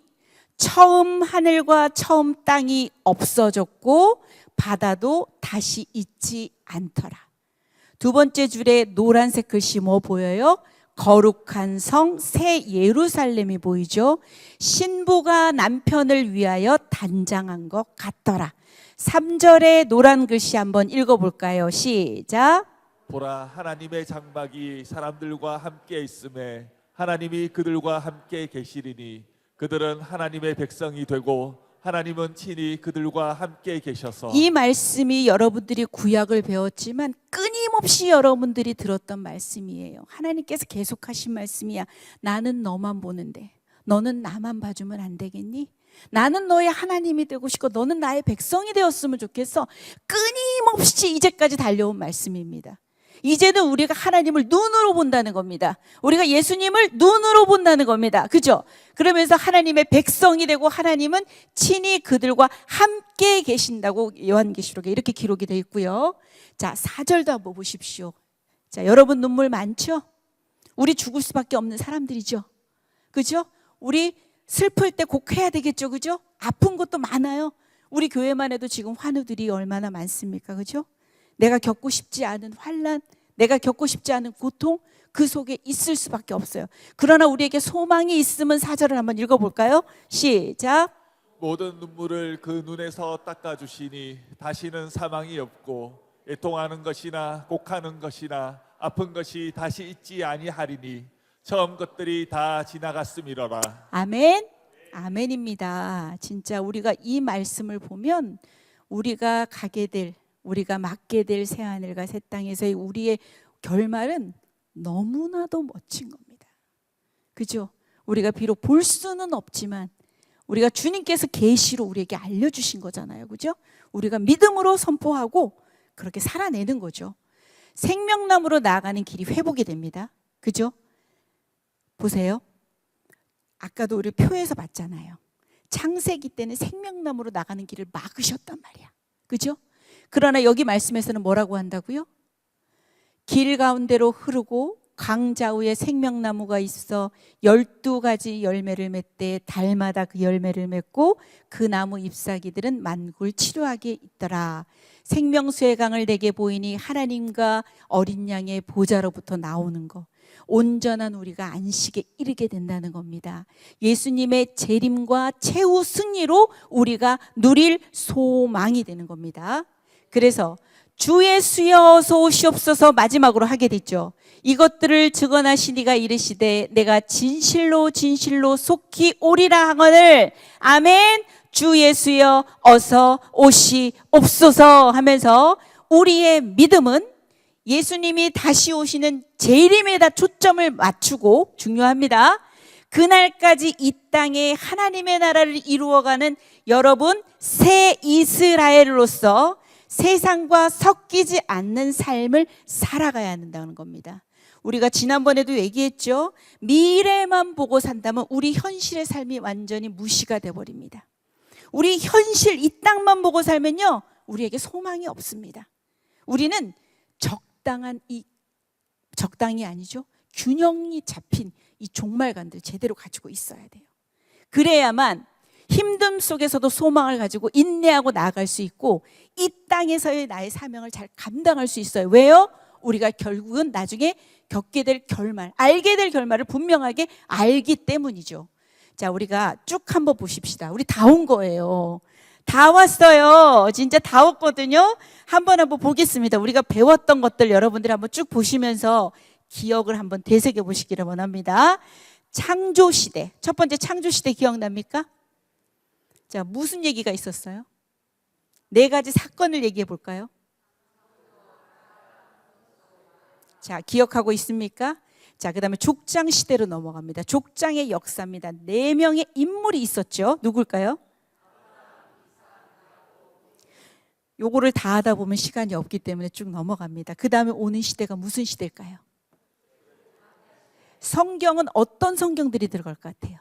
처음 하늘과 처음 땅이 없어졌고 바다도 다시 있지 않더라. 두 번째 줄에 노란색 글씨 뭐 보여요? 거룩한 성 새 예루살렘이 보이죠. 신부가 남편을 위하여 단장한 것 같더라. 3절의 노란 글씨 한번 읽어볼까요? 시작. 보라, 하나님의 장막이 사람들과 함께 있음에 하나님이 그들과 함께 계시리니 그들은 하나님의 백성이 되고 하나님은 친히 그들과 함께 계셔서. 이 말씀이 여러분들이 구약을 배웠지만 끊임없이 여러분들이 들었던 말씀이에요. 하나님께서 계속하신 말씀이야. 나는 너만 보는데 너는 나만 봐주면 안 되겠니? 나는 너의 하나님이 되고 싶고 너는 나의 백성이 되었으면 좋겠어. 끊임없이 이제까지 달려온 말씀입니다. 이제는 우리가 하나님을 눈으로 본다는 겁니다. 우리가 예수님을 눈으로 본다는 겁니다. 그죠? 그러면서 하나님의 백성이 되고 하나님은 친히 그들과 함께 계신다고 요한계시록에 이렇게 기록이 되어 있고요. 자, 4절도 한번 보십시오. 자, 여러분 눈물 많죠? 우리 죽을 수밖에 없는 사람들이죠. 그죠? 우리 슬플 때 꼭 해야 되겠죠. 그죠? 아픈 것도 많아요. 우리 교회만 해도 지금 환우들이 얼마나 많습니까? 그죠? 내가 겪고 싶지 않은 환난, 내가 겪고 싶지 않은 고통, 그 속에 있을 수밖에 없어요. 그러나 우리에게 소망이 있으면 4절을 한번 읽어볼까요? 시작. 모든 눈물을 그 눈에서 닦아주시니 다시는 사망이 없고 애통하는 것이나 곡하는 것이나 아픈 것이 다시 있지 아니하리니 처음 것들이 다 지나갔음이로라. 아멘. 아멘입니다. 진짜 우리가 이 말씀을 보면 우리가 가게 될, 우리가 맡게 될 새하늘과 새 땅에서의 우리의 결말은 너무나도 멋진 겁니다. 그죠? 우리가 비록 볼 수는 없지만 우리가 주님께서 계시로 우리에게 알려주신 거잖아요. 그죠? 우리가 믿음으로 선포하고 그렇게 살아내는 거죠. 생명나무로 나아가는 길이 회복이 됩니다. 그죠? 보세요. 아까도 우리 표에서 봤잖아요. 창세기 때는 생명나무로 나가는 길을 막으셨단 말이야. 그죠? 그러나 여기 말씀에서는 뭐라고 한다고요? 길 가운데로 흐르고 강좌우에 생명나무가 있어 12가지 열매를 맺되 달마다 그 열매를 맺고 그 나무 잎사귀들은 만골치료하게 있더라. 생명수의 강을 내게 보이니 하나님과 어린 양의 보좌로부터 나오는 것, 온전한 우리가 안식에 이르게 된다는 겁니다. 예수님의 재림과 최후 승리로 우리가 누릴 소망이 되는 겁니다. 그래서 주 예수여 어서 오시옵소서 마지막으로 하게 됐죠. 이것들을 증언하시니가 이르시되 내가 진실로 진실로 속히 오리라 하거늘 아멘. 주 예수여 어서 오시옵소서 하면서 우리의 믿음은 예수님이 다시 오시는 재림에다 초점을 맞추고, 중요합니다, 그날까지 이 땅에 하나님의 나라를 이루어가는 여러분 새 이스라엘로서 세상과 섞이지 않는 삶을 살아가야 한다는 겁니다. 우리가 지난번에도 얘기했죠. 미래만 보고 산다면 우리 현실의 삶이 완전히 무시가 돼버립니다. 우리 현실 이 땅만 보고 살면요, 우리에게 소망이 없습니다. 우리는 적당히 아니죠, 균형이 잡힌 이 종말관들 제대로 가지고 있어야 돼요. 그래야만 힘듦 속에서도 소망을 가지고 인내하고 나아갈 수 있고 이 땅에서의 나의 사명을 잘 감당할 수 있어요. 왜요? 우리가 결국은 나중에 겪게 될 결말, 알게 될 결말을 분명하게 알기 때문이죠. 자, 우리가 쭉 한번 보십시다. 우리 다 온 거예요. 다 왔어요. 진짜 다 왔거든요. 한번 보겠습니다. 우리가 배웠던 것들 여러분들이 한번 쭉 보시면서 기억을 한번 되새겨 보시기를 원합니다. 창조시대, 첫 번째 창조시대 기억납니까? 자, 무슨 얘기가 있었어요? 4가지 사건을 얘기해 볼까요? 자, 기억하고 있습니까? 자, 그 다음에 족장 시대로 넘어갑니다. 족장의 역사입니다. 4명의 인물이 있었죠. 누굴까요? 요거를 다 하다 보면 시간이 없기 때문에 쭉 넘어갑니다. 그 다음에 오는 시대가 무슨 시대일까요? 성경은 어떤 성경들이 들어갈 것 같아요?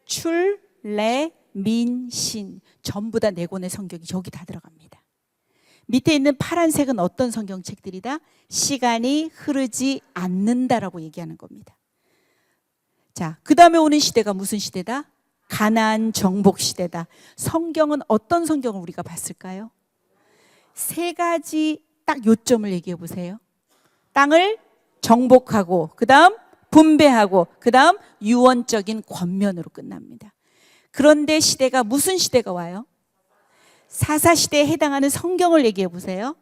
출, 래, 민, 신, 전부 다 4권의 성경이 여기 다 들어갑니다. 밑에 있는 파란색은 어떤 성경책들이다? 시간이 흐르지 않는다라고 얘기하는 겁니다. 자, 그 다음에 오는 시대가 무슨 시대다? 가나안 정복 시대다. 성경은 어떤 성경을 우리가 봤을까요? 3가지 딱 요점을 얘기해 보세요. 땅을 정복하고, 그 다음 분배하고, 그 다음 유언적인 권면으로 끝납니다. 그런데 시대가 무슨 시대가 와요? 사사시대에 해당하는 성경을 얘기해 보세요.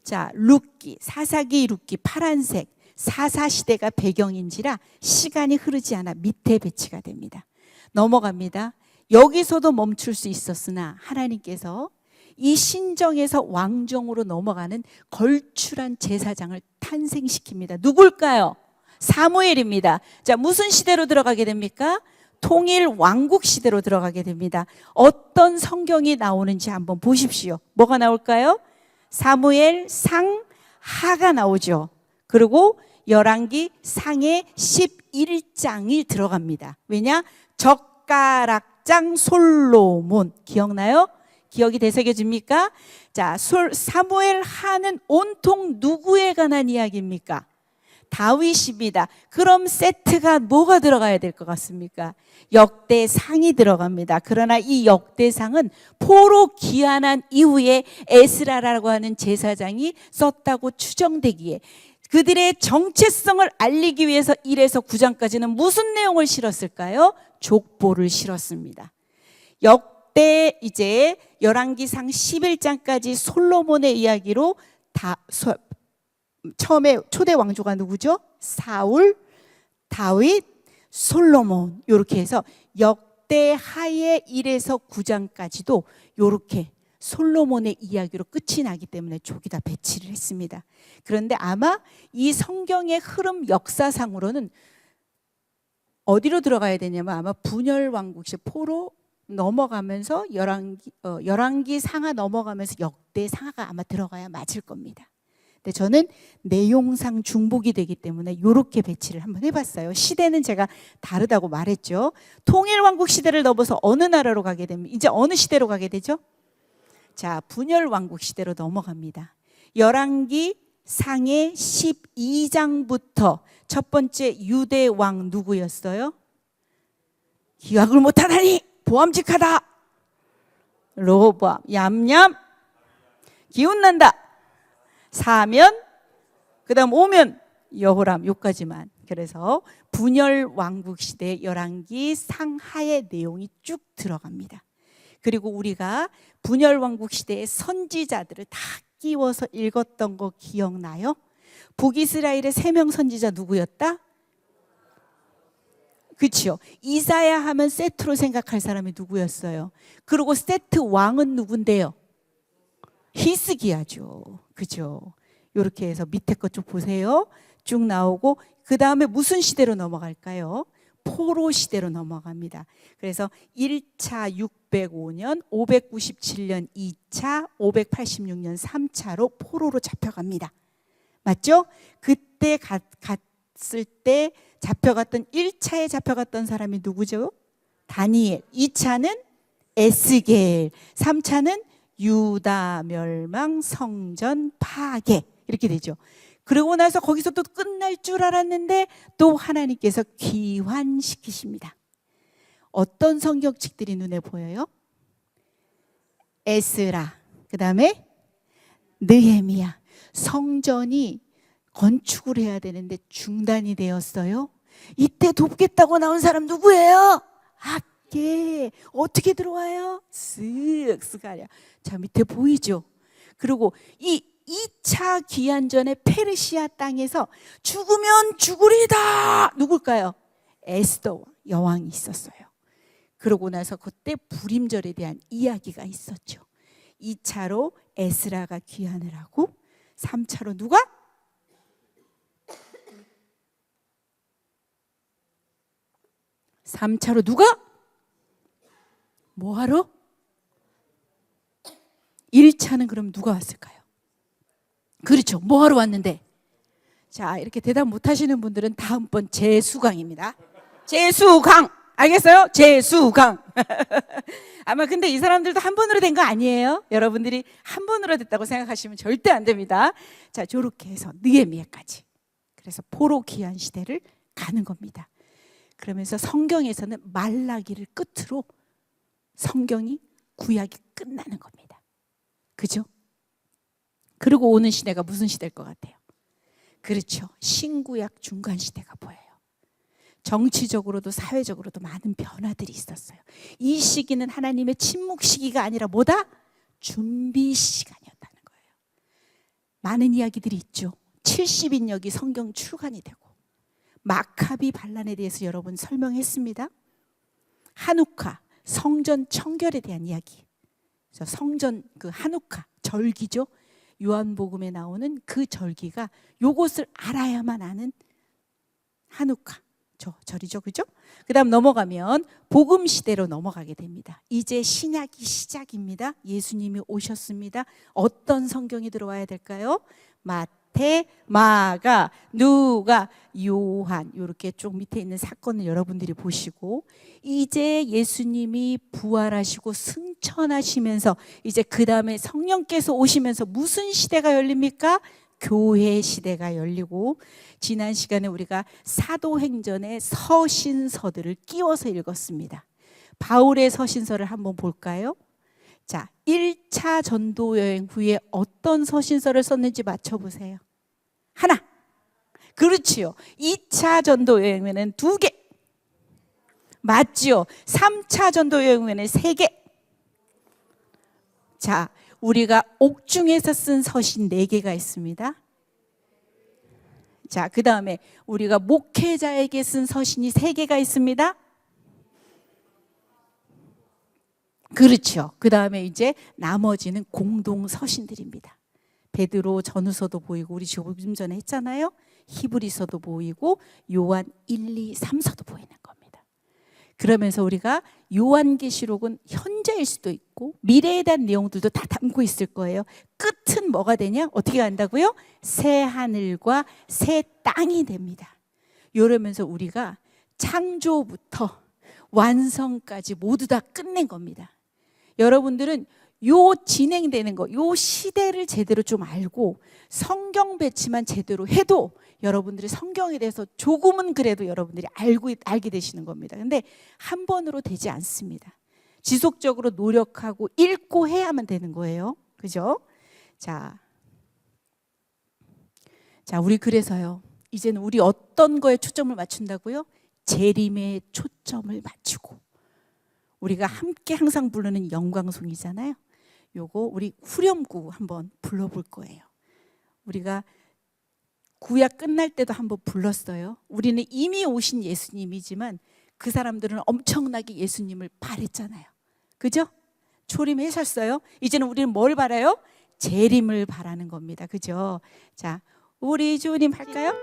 자, 룻기, 사사기 룻기 파란색, 사사시대가 배경인지라 시간이 흐르지 않아 밑에 배치가 됩니다. 넘어갑니다. 여기서도 멈출 수 있었으나 하나님께서 이 신정에서 왕정으로 넘어가는 걸출한 제사장을 탄생시킵니다. 누굴까요? 사무엘입니다. 자, 무슨 시대로 들어가게 됩니까? 통일 왕국 시대로 들어가게 됩니다. 어떤 성경이 나오는지 한번 보십시오. 뭐가 나올까요? 사무엘 상 하가 나오죠. 그리고 열왕기 상의 11장이 들어갑니다. 왜냐? 젓가락장 솔로몬. 기억나요? 기억이 되새겨집니까? 자, 사무엘 하는 온통 누구에 관한 이야기입니까? 다윗입니다. 그럼 세트가 뭐가 들어가야 될 것 같습니까? 역대상이 들어갑니다. 그러나 이 역대상은 포로 귀환한 이후에 에스라라고 하는 제사장이 썼다고 추정되기에 그들의 정체성을 알리기 위해서 1에서 9장까지는 무슨 내용을 실었을까요? 족보를 실었습니다. 역대 이제 열왕기상 11장까지 솔로몬의 이야기로 처음에 초대 왕조가 누구죠? 사울, 다윗, 솔로몬, 이렇게 해서 역대 하의 1에서 9장까지도 이렇게 솔로몬의 이야기로 끝이 나기 때문에 저기다 배치를 했습니다. 그런데 아마 이 성경의 흐름 역사상으로는 어디로 들어가야 되냐면 아마 분열 왕국시 포로 넘어가면서 열왕기 상하 넘어가면서 역대 상하가 아마 들어가야 맞을 겁니다. 근데 저는 내용상 중복이 되기 때문에 이렇게 배치를 한번 해봤어요. 시대는 제가 다르다고 말했죠. 통일왕국 시대를 넘어서 어느 나라로 가게 됩니다. 이제 어느 시대로 가게 되죠? 자, 분열왕국 시대로 넘어갑니다. 열왕기 상해 12장부터 첫 번째 유대 왕 누구였어요? 기각을 못하다니 보암직하다. 로보암. 얌얌 기운난다. 사면 그 다음 오면 여호람. 요까지만. 그래서 분열왕국 시대 열왕기 상하의 내용이 쭉 들어갑니다. 그리고 우리가 분열왕국 시대의 선지자들을 다 끼워서 읽었던 거 기억나요? 북이스라엘의 3명 선지자 누구였다? 그렇죠. 이사야 하면 세트로 생각할 사람이 누구였어요? 그리고 세트 왕은 누군데요? 히스기야죠. 그죠? 이렇게 해서 밑에 것 좀 보세요. 쭉 나오고 그 다음에 무슨 시대로 넘어갈까요? 포로 시대로 넘어갑니다. 그래서 1차 605년, 597년 2차, 586년 3차로 포로로 잡혀갑니다. 맞죠? 그때 갔을 때 잡혀갔던 1차에 잡혀갔던 사람이 누구죠? 다니엘. 2차는 에스겔. 3차는 유다 멸망, 성전 파괴. 이렇게 되죠. 그러고 나서 거기서 또 끝날 줄 알았는데 또 하나님께서 귀환시키십니다. 어떤 성경책들이 눈에 보여요? 에스라, 그 다음에 느헤미야. 성전이 건축을 해야 되는데 중단이 되었어요. 이때 돕겠다고 나온 사람 누구예요? 학계. 어떻게 들어와요? 쓱 가려. 자, 밑에 보이죠? 그리고 이 2차 귀환전에 페르시아 땅에서 죽으면 죽으리다. 누굴까요? 에스더 여왕이 있었어요. 그러고 나서 그때 불임절에 대한 이야기가 있었죠. 2차로 에스라가 귀환을 하고 3차로 누가? 뭐하러? 1차는 그럼 누가 왔을까요? 그렇죠. 뭐하러 왔는데? 자, 이렇게 대답 못하시는 분들은 다음번 재수강입니다. 재수강! 알겠어요? 재수강! 아마 근데 이 사람들도 한 번으로 된 거 아니에요? 여러분들이 한 번으로 됐다고 생각하시면 절대 안 됩니다. 자, 저렇게 해서 느헤미야까지. 그래서 포로 귀환 시대를 가는 겁니다. 그러면서 성경에서는 말라기를 끝으로 성경이 구약이 끝나는 겁니다. 그죠? 그리고 오는 시대가 무슨 시대일 것 같아요? 그렇죠. 신구약 중간 시대가 보여요. 정치적으로도 사회적으로도 많은 변화들이 있었어요. 이 시기는 하나님의 침묵 시기가 아니라 뭐다? 준비 시간이었다는 거예요. 많은 이야기들이 있죠. 70인역이 성경 출간이 되고 마카비 반란에 대해서 여러분 설명했습니다. 하누카 성전 청결에 대한 이야기. 그래서 성전 그 하누카 절기죠. 요한복음에 나오는 그 절기가 요것을 알아야만 아는 하누카 절이죠. 그죠? 그 다음 넘어가면 복음 시대로 넘어가게 됩니다. 이제 신약이 시작입니다. 예수님이 오셨습니다. 어떤 성경이 들어와야 될까요? 마태, 마가, 누가, 요한. 이렇게 쭉 밑에 있는 사건을 여러분들이 보시고 이제 예수님이 부활하시고 승천하시면서 이제 그 다음에 성령께서 오시면서 무슨 시대가 열립니까? 교회 시대가 열리고 지난 시간에 우리가 사도행전의 서신서들을 끼워서 읽었습니다. 바울의 서신서를 한번 볼까요? 자, 1차 전도 여행 후에 어떤 서신서를 썼는지 맞춰보세요. 하나. 그렇지요. 2차 전도 여행에는 2개. 맞지요. 3차 전도 여행에는 3개. 자, 우리가 옥중에서 쓴 서신 4개가 있습니다. 자, 그 다음에 우리가 목회자에게 쓴 서신이 3개가 있습니다. 그렇죠. 그 다음에 이제 나머지는 공동 서신들입니다. 베드로 전후서도 보이고 우리 조금 전에 했잖아요. 히브리서도 보이고 요한 1, 2, 3서도 보이는 겁니다. 그러면서 우리가 요한계시록은 현재일 수도 있고 미래에 대한 내용들도 다 담고 있을 거예요. 끝은 뭐가 되냐? 어떻게 간다고요? 새 하늘과 새 땅이 됩니다. 이러면서 우리가 창조부터 완성까지 모두 다 끝낸 겁니다. 여러분들은 요 진행되는 거, 요 시대를 제대로 좀 알고 성경 배치만 제대로 해도 여러분들이 성경에 대해서 조금은 그래도 여러분들이 알게 되시는 겁니다. 근데 한 번으로 되지 않습니다. 지속적으로 노력하고 읽고 해야만 되는 거예요. 그죠? 자, 우리 그래서요. 이제는 우리 어떤 거에 초점을 맞춘다고요? 재림에 초점을 맞추고 우리가 함께 항상 부르는 영광송이잖아요. 요거 우리 후렴구 한번 불러볼 거예요. 우리가 구약 끝날 때도 한번 불렀어요. 우리는 이미 오신 예수님이지만 그 사람들은 엄청나게 예수님을 바랬잖아요. 그죠? 초림하셨어요. 이제는 우리는 뭘 바라요? 재림을 바라는 겁니다. 그죠? 자, 우리 주님 할까요?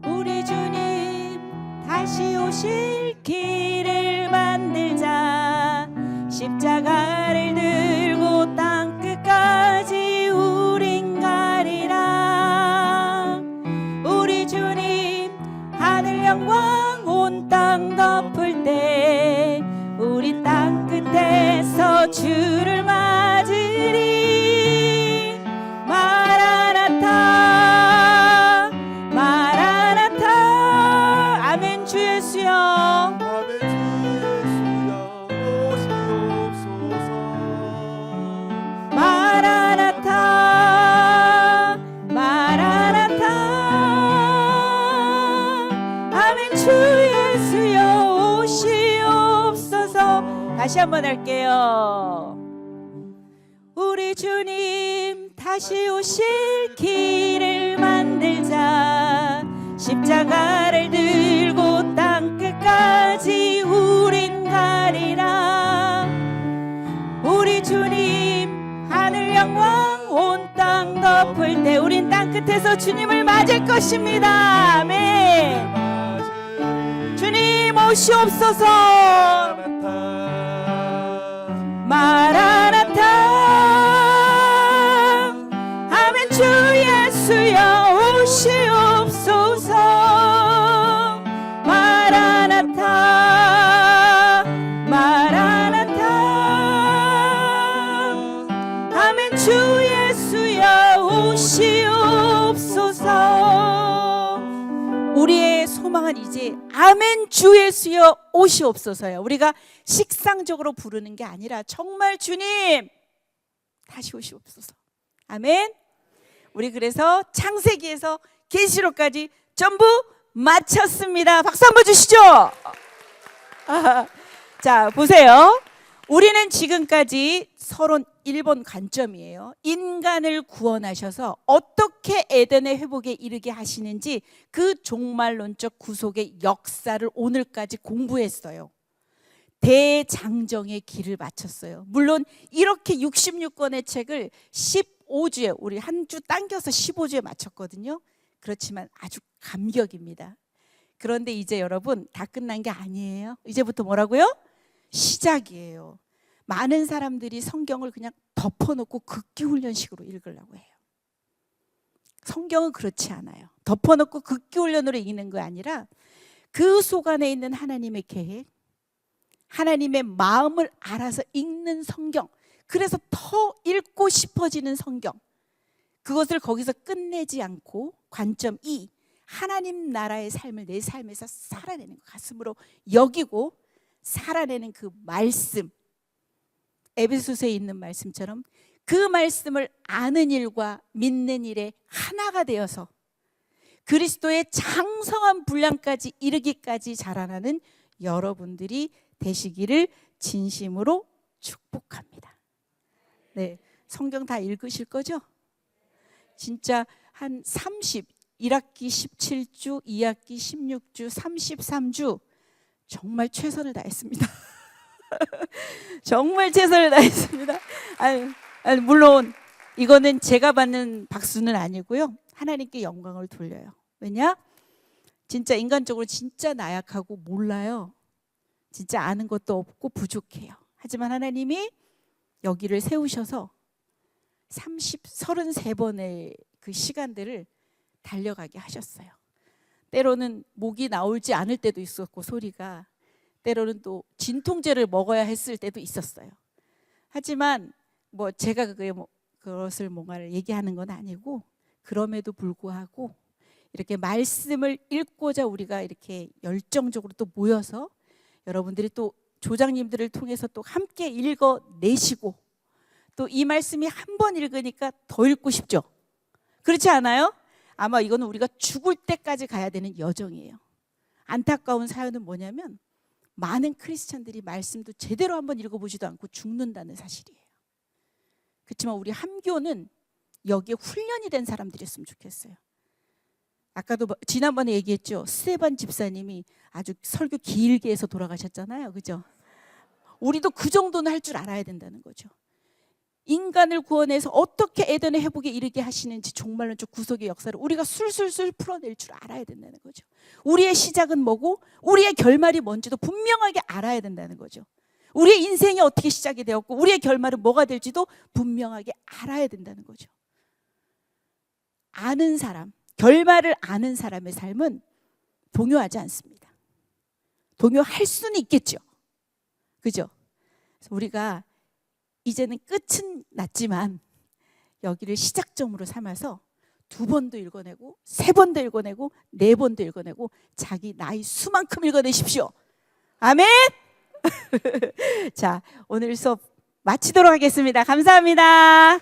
우리 주님 다시 오실 길을 만들자. 십자가를 들고 땅끝까지 우린 가리라. 우리 주님 하늘 영광 온 땅 덮을 때 우리 땅끝에서 주를 맞으리. 마라나타 마라나타. 아멘. 주 예수여, 아멘. 주 예수여 오시옵소서. 마라나타 마라나타. 아멘. 주 예수여 오시옵소서. 다시 한번 할게요. 우리 주님 다시 오실 길을 만들자. 십자가를 들고 땅끝까지 우린 가리라. 우리 주님 하늘 영광 온 땅 덮을 때 우린 땅끝에서 주님을 맞을 것입니다. 아멘. 주님 오시옵소서. 마라나타. 아멘. 주 예수여 오시옵소서. 마라나타 마라나타. 아멘. 주 예수여 오시옵소서. 우리의 소망은 이제 아멘 주 예수여 오시옵소서예요. 우리가 식상적으로 부르는 게 아니라 정말 주님 다시 오시옵소서. 아멘. 우리 그래서 창세기에서 계시록까지 전부 마쳤습니다. 박수 한번 주시죠. 자, 보세요. 우리는 지금까지 31번 관점이에요. 인간을 구원하셔서 어떻게 에덴의 회복에 이르게 하시는지 그 종말론적 구속의 역사를 오늘까지 공부했어요. 대장정의 길을 마쳤어요. 물론 이렇게 66권의 책을 15주에, 우리 한 주 당겨서 15주에 마쳤거든요. 그렇지만 아주 감격입니다. 그런데 이제 여러분 다 끝난 게 아니에요. 이제부터 뭐라고요? 시작이에요. 많은 사람들이 성경을 그냥 덮어놓고 극기훈련식으로 읽으려고 해요. 성경은 그렇지 않아요. 덮어놓고 극기훈련으로 읽는 거 아니라 그 속 안에 있는 하나님의 계획, 하나님의 마음을 알아서 읽는 성경. 그래서 더 읽고 싶어지는 성경. 그것을 거기서 끝내지 않고 관점 2, 하나님 나라의 삶을 내 삶에서 살아내는 것, 가슴으로 여기고 살아내는 그 말씀. 에베소서에 있는 말씀처럼 그 말씀을 아는 일과 믿는 일에 하나가 되어서 그리스도의 장성한 분량까지 이르기까지 자라나는 여러분들이 되시기를 진심으로 축복합니다. 네, 성경 다 읽으실 거죠? 진짜 한 1학기 17주, 2학기 16주, 33주 정말 최선을 다했습니다. 정말 최선을 다했습니다. 아니, 물론 이거는 제가 받는 박수는 아니고요. 하나님께 영광을 돌려요. 왜냐? 진짜 인간적으로 진짜 나약하고 몰라요. 진짜 아는 것도 없고 부족해요. 하지만 하나님이 여기를 세우셔서 33번의 그 시간들을 달려가게 하셨어요. 때로는 목이 나오지 않을 때도 있었고 소리가, 때로는 또 진통제를 먹어야 했을 때도 있었어요. 하지만 뭐 제가 그것을 뭔가를 얘기하는 건 아니고, 그럼에도 불구하고 이렇게 말씀을 읽고자 우리가 이렇게 열정적으로 또 모여서 여러분들이 또 조장님들을 통해서 또 함께 읽어내시고, 또 이 말씀이 한 번 읽으니까 더 읽고 싶죠. 그렇지 않아요? 아마 이거는 우리가 죽을 때까지 가야 되는 여정이에요. 안타까운 사연은 뭐냐면 많은 크리스찬들이 말씀도 제대로 한번 읽어보지도 않고 죽는다는 사실이에요. 그렇지만 우리 함교는 여기에 훈련이 된 사람들이었으면 좋겠어요. 아까도 지난번에 얘기했죠. 스테반 집사님이 아주 설교 길게 해서 돌아가셨잖아요. 그죠? 우리도 그 정도는 할 줄 알아야 된다는 거죠. 인간을 구원해서 어떻게 에덴의 회복에 이르게 하시는지 정말로 저 구속의 역사를 우리가 술술술 풀어낼 줄 알아야 된다는 거죠. 우리의 시작은 뭐고 우리의 결말이 뭔지도 분명하게 알아야 된다는 거죠. 우리의 인생이 어떻게 시작이 되었고 우리의 결말은 뭐가 될지도 분명하게 알아야 된다는 거죠. 아는 사람, 결말을 아는 사람의 삶은 동요하지 않습니다. 동요할 수는 있겠죠. 그죠? 그래서 우리가 이제는 끝은 났지만 여기를 시작점으로 삼아서 2번도 읽어내고 3번도 읽어내고 4번도 읽어내고 자기 나이 수만큼 읽어내십시오. 아멘. 자, 오늘 수업 마치도록 하겠습니다. 감사합니다.